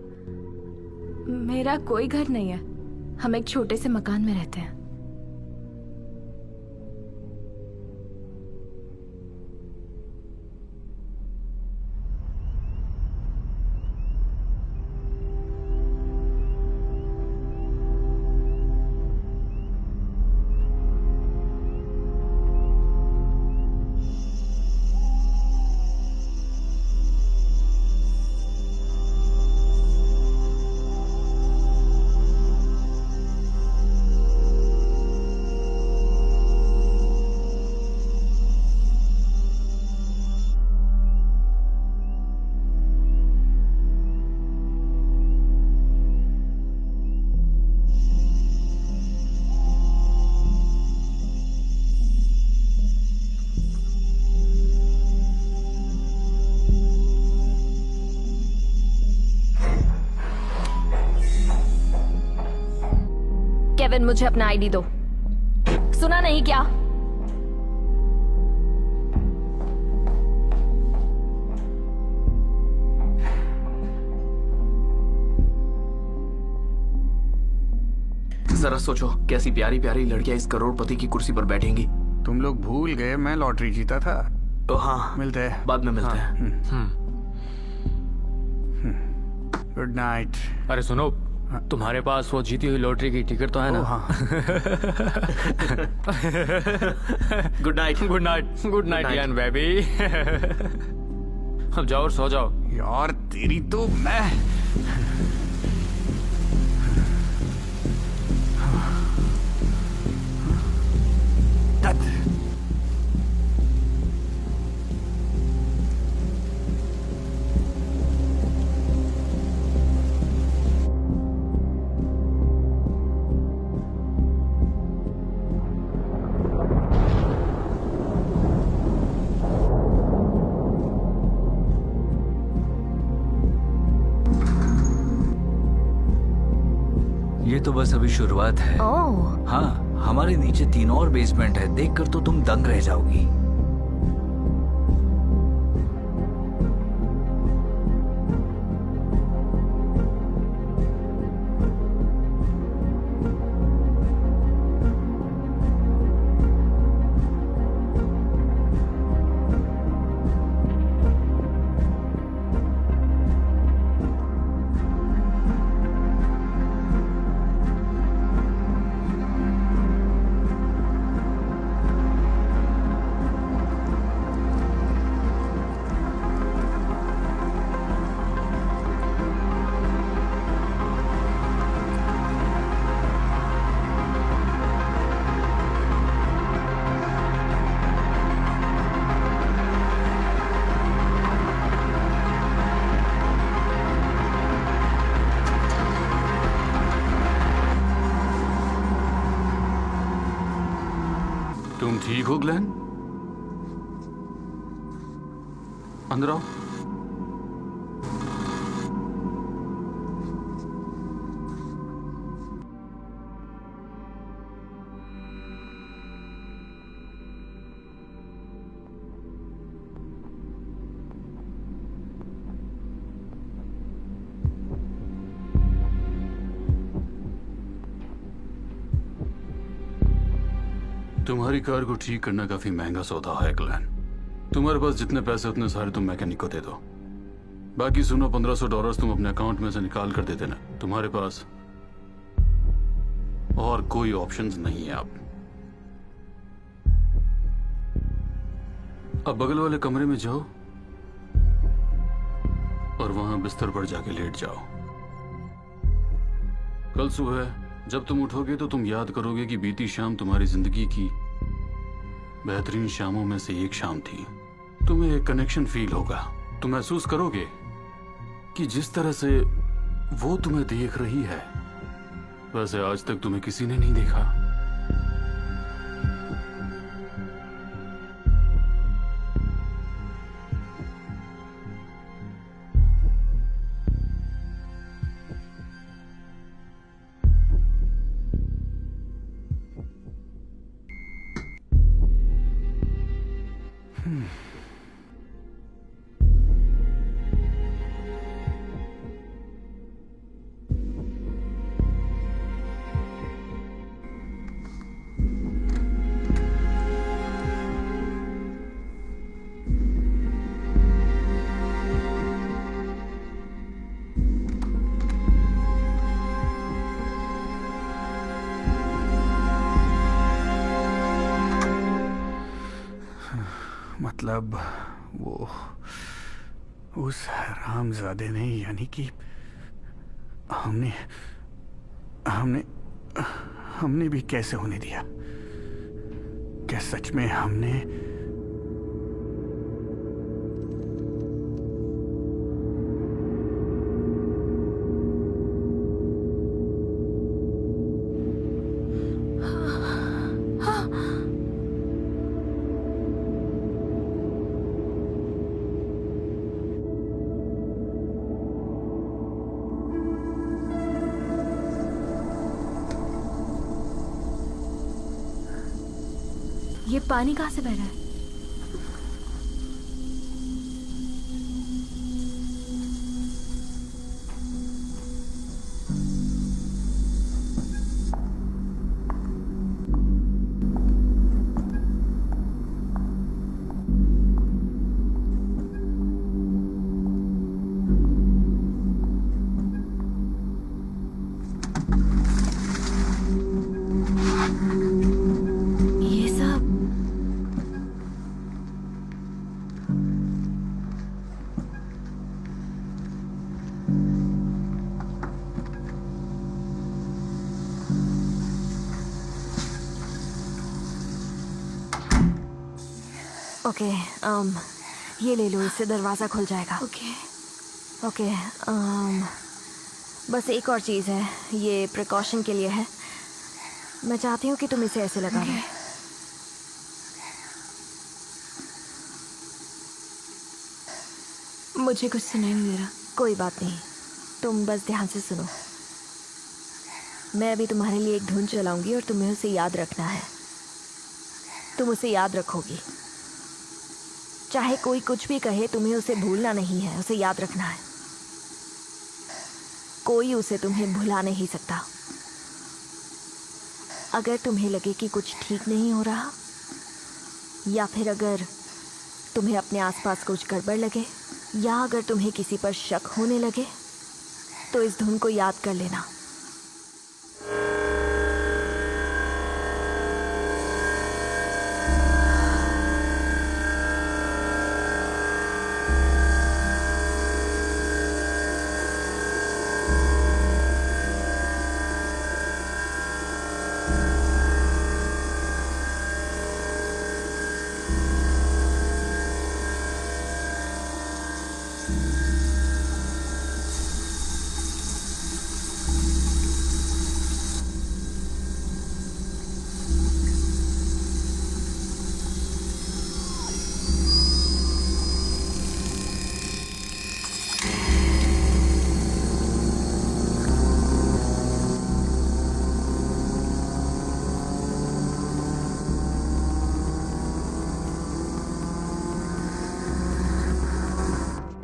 मेरा कोई घर नहीं है, हम एक छोटे से मकान में रहते हैं। केविन, मुझे अपना आईडी दो। सुना नहीं क्या? जरा सोचो, कैसी प्यारी प्यारी लड़कियां इस करोड़पति की कुर्सी पर बैठेंगी। तुम लोग भूल गए मैं लॉटरी जीता था। हाँ, मिलते हैं। बाद में मिलते हैं। Good night. अरे सुनो, तुम्हारे पास वो जीती हुई लॉटरी की टिकट तो है ना? हाँ। Good night. Good night. Good night यान बेबी। अब जाओ और सो जाओ। यार तेरी तो मैं ये तो बस अभी शुरुआत है। ओह, हाँ, हमारे नीचे 3 और बेसमेंट है। देखकर तो तुम दंग रह जाओगी। तुम ठीक हो ग्लेन? अंदर आओ। तुम्हारी कार को ठीक करना काफी महंगा सौदा है ग्लेन। तुम्हारे पास जितने पैसे उतने सारे तुम मैकेनिक को दे दो। बाकी सुनो, $1500 तुम अपने अकाउंट में से निकाल कर दे देना। तुम्हारे पास और कोई ऑप्शंस नहीं है। अब बगल वाले कमरे में जाओ और वहां बिस्तर पर जाके लेट जाओ। कल सुबह जब तुम उठोगे तो तुम याद करोगे कि बीती शाम तुम्हारी जिंदगी की बेहतरीन शामों में से एक शाम थी। तुम्हें एक कनेक्शन फील होगा। तुम महसूस करोगे कि जिस तरह से वो तुम्हें देख रही है वैसे आज तक तुम्हें किसी ने नहीं देखा। मतलब वो उस हरामजादे ने, यानी कि हमने हमने हमने भी कैसे होने दिया? क्या सच में हमने? ये पानी कहाँ से बह रहा है? ओके ये ले लो, इससे दरवाज़ा खुल जाएगा। ओके। ओके बस एक और चीज़ है, ये प्रिकॉशन के लिए है। मैं चाहती हूँ कि तुम इसे ऐसे लगा लो। मुझे कुछ सुनाई नहीं दे रहा। कोई बात नहीं, तुम बस ध्यान से सुनो। मैं अभी तुम्हारे लिए एक धुन चलाऊंगी और तुम्हें उसे याद रखना है। तुम उसे याद रखोगी, चाहे कोई कुछ भी कहे, तुम्हें उसे भूलना नहीं है, उसे याद रखना है। कोई उसे तुम्हें भुला नहीं सकता। अगर तुम्हें लगे कि कुछ ठीक नहीं हो रहा, या फिर अगर तुम्हें अपने आसपास कुछ गड़बड़ लगे, या अगर तुम्हें किसी पर शक होने लगे, तो इस धुन को याद कर लेना।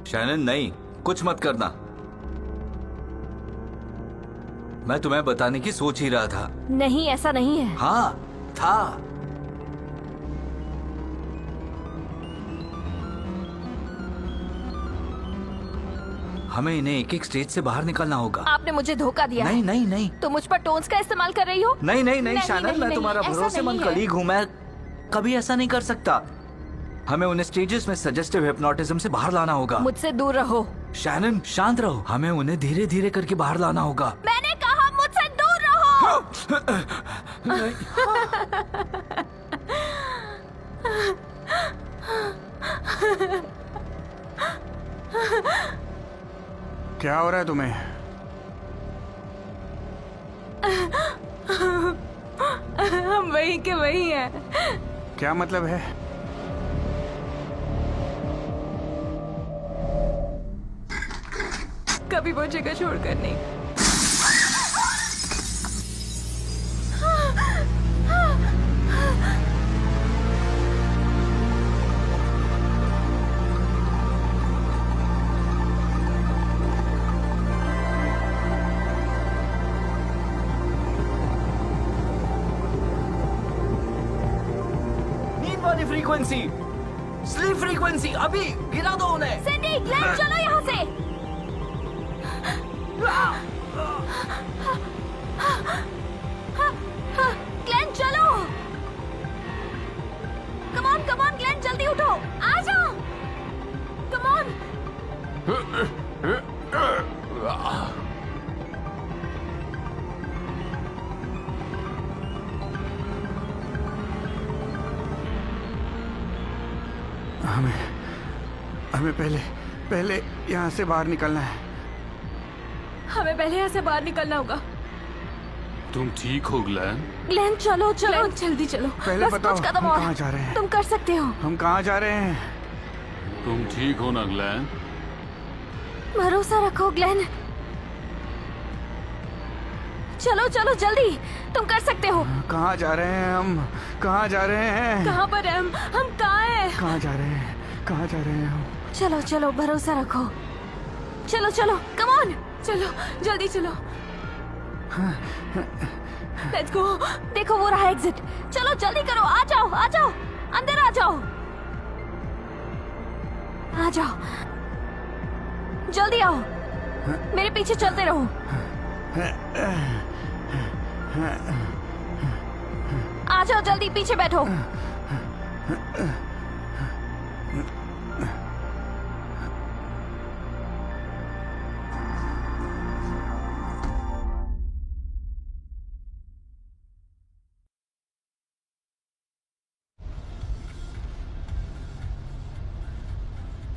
शैनन नहीं, कुछ मत करना। मैं तुम्हें बताने की सोच ही रहा था। नहीं, ऐसा नहीं है। हाँ था। हमें इन्हें एक एक स्टेज से बाहर निकलना होगा। आपने मुझे धोखा दिया नहीं है। नहीं नहीं तो मुझ पर टोन्स का इस्तेमाल कर रही हो? नहीं नहीं नहीं नहीं, शैनन, नहीं, मैं नहीं, तुम्हारा ऐसा भरोसेमंद नहीं है। कलीग हूँ। मैं कभी ऐसा नहीं कर सकता। हमें उन्हें स्टेजेस में सजेस्टिव हिप्नोटिज्म से बाहर लाना होगा। मुझसे दूर रहो। शैनन शांत रहो, हमें उन्हें धीरे धीरे करके बाहर लाना होगा। मैंने कहा मुझसे दूर रहो। क्या हो रहा है तुम्हें? हम वही के वही हैं। क्या मतलब है? कभी वो जगह छोड़कर नहीं। नींद वाली फ्रीक्वेंसी, स्लीप फ्रीक्वेंसी, अभी गिरा दो उन्हें। सिंडी, ग्लेन, चलो यहाँ से। ग्लेन चलो। कम ऑन ग्लेन, जल्दी उठो, आ जाओ। Come on. हमें पहले यहाँ से बाहर निकलना है। हमें पहले यहाँ से बाहर निकलना होगा। तुम ठीक हो ग्लैन? ग्लेन चलो चलो, ग्लेन, जल्दी चलो। पहले बस बताओ कुछ कदम हम और। कहाँ जा रहे हैं? तुम कर सकते हो। हम कहाँ जा रहे हैं? तुम ठीक हो ना ग्लैन? भरोसा रखो ग्लेन। चलो चलो जल्दी, तुम कर सकते हो। कहाँ जा रहे हैं हम? कहाँ जा रहे हैं? कहाँ पर है हम कहाँ हैं? कहाँ जा रहे हैं? कहाँ जा रहे हैं हम? चलो चलो, भरोसा रखो। चलो चलो, कम ऑन। चलो जल्दी चलो। Let's go. देखो वो रहा एग्जिट। चलो जल्दी करो, आ जाओ आ जाओ, अंदर आ जाओ, आ जाओ, जल्दी आओ, मेरे पीछे चलते रहो। आ जाओ जल्दी, पीछे बैठो।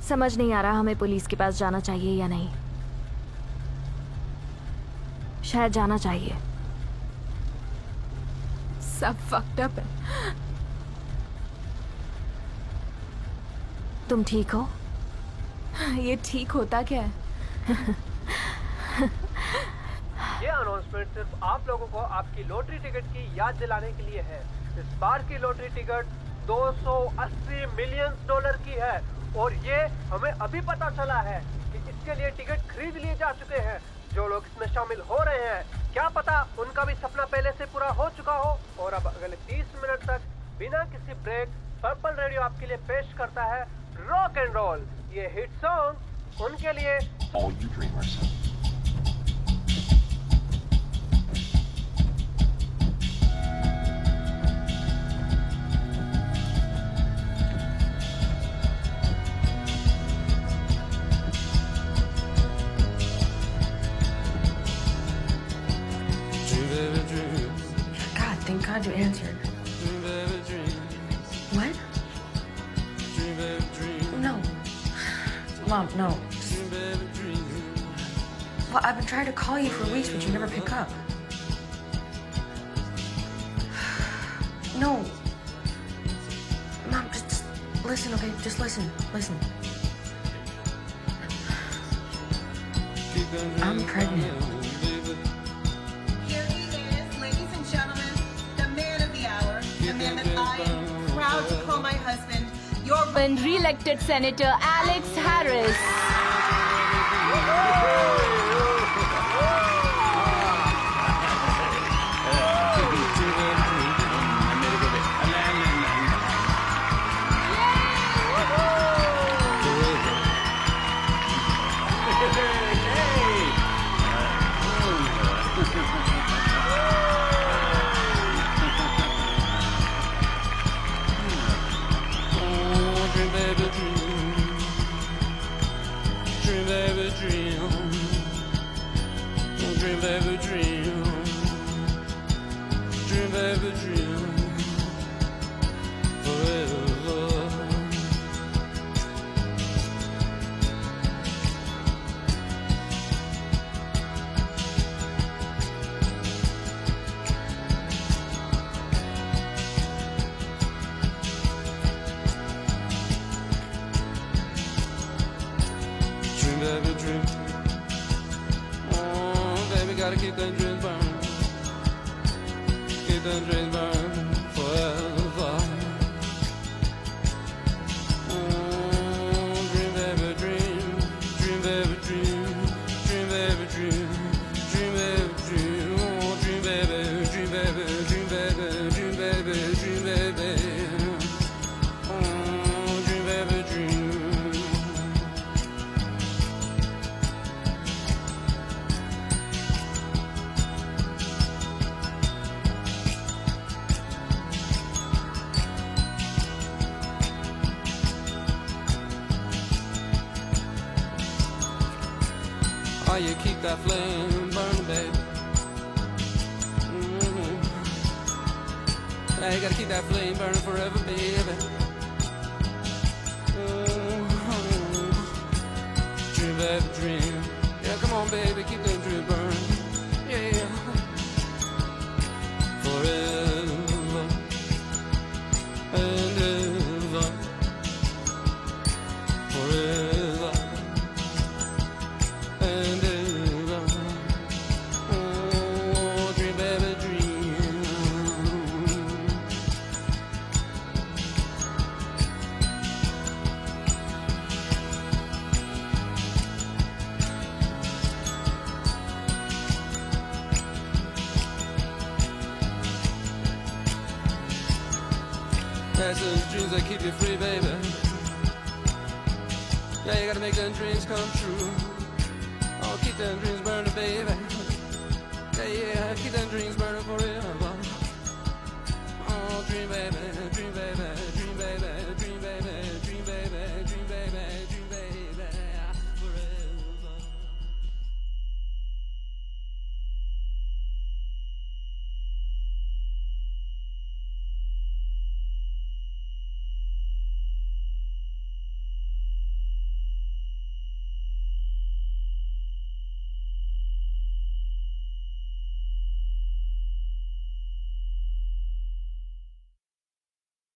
समझ नहीं आ रहा हमें पुलिस के पास जाना चाहिए या नहीं। शायद जाना चाहिए। सब fucked up है। तुम ठीक हो? ये ठीक होता क्या है? ये अनाउंसमेंट सिर्फ आप लोगों को आपकी लॉटरी टिकट की याद दिलाने के लिए है। इस बार की लॉटरी टिकट 280 मिलियन डॉलर की है और ये हमें अभी पता चला है कि इसके लिए टिकट खरीद लिए जा चुके हैं। जो लोग इसमें शामिल हो रहे हैं, क्या पता उनका भी सपना पहले से पूरा हो चुका हो और अब अगले 30 मिनट तक बिना किसी ब्रेक पर्पल रेडियो आपके लिए पेश करता है रॉक एंड रोल। ये हिट सॉन्ग उनके लिए All you dreamers. God, thank God you answered. What? No. Mom, no. Well, I've been trying to call you for weeks, but you never pick up. No. Mom, just listen, okay? Just listen. Listen. I'm pregnant. Here he is, ladies and gentlemen, the man of the hour, the man that I am proud to call my husband. Your re-elected Senator Alex Harris. Gotta keep them dreams burning. Keep them dreams burning forever. Dream baby dream, dream baby dream, dream baby dream, dream baby dream, dream baby, dream baby, dream baby, dream baby, dream baby, dream baby dream. Oh, you keep that flame burning, baby. Yeah, you gotta keep that flame burning forever, baby. Dream, baby, dream. Yeah, come on, baby, keep that dream burning. Yeah. Forever and ever. Forever. And ever. Oh, dream, baby, dream. That's those dreams that keep you free, baby. Yeah, you gotta make them dreams come true. Oh, keep them dreams burning, baby. Yeah, keep them dreams burning forever. Oh, dream baby, dream baby.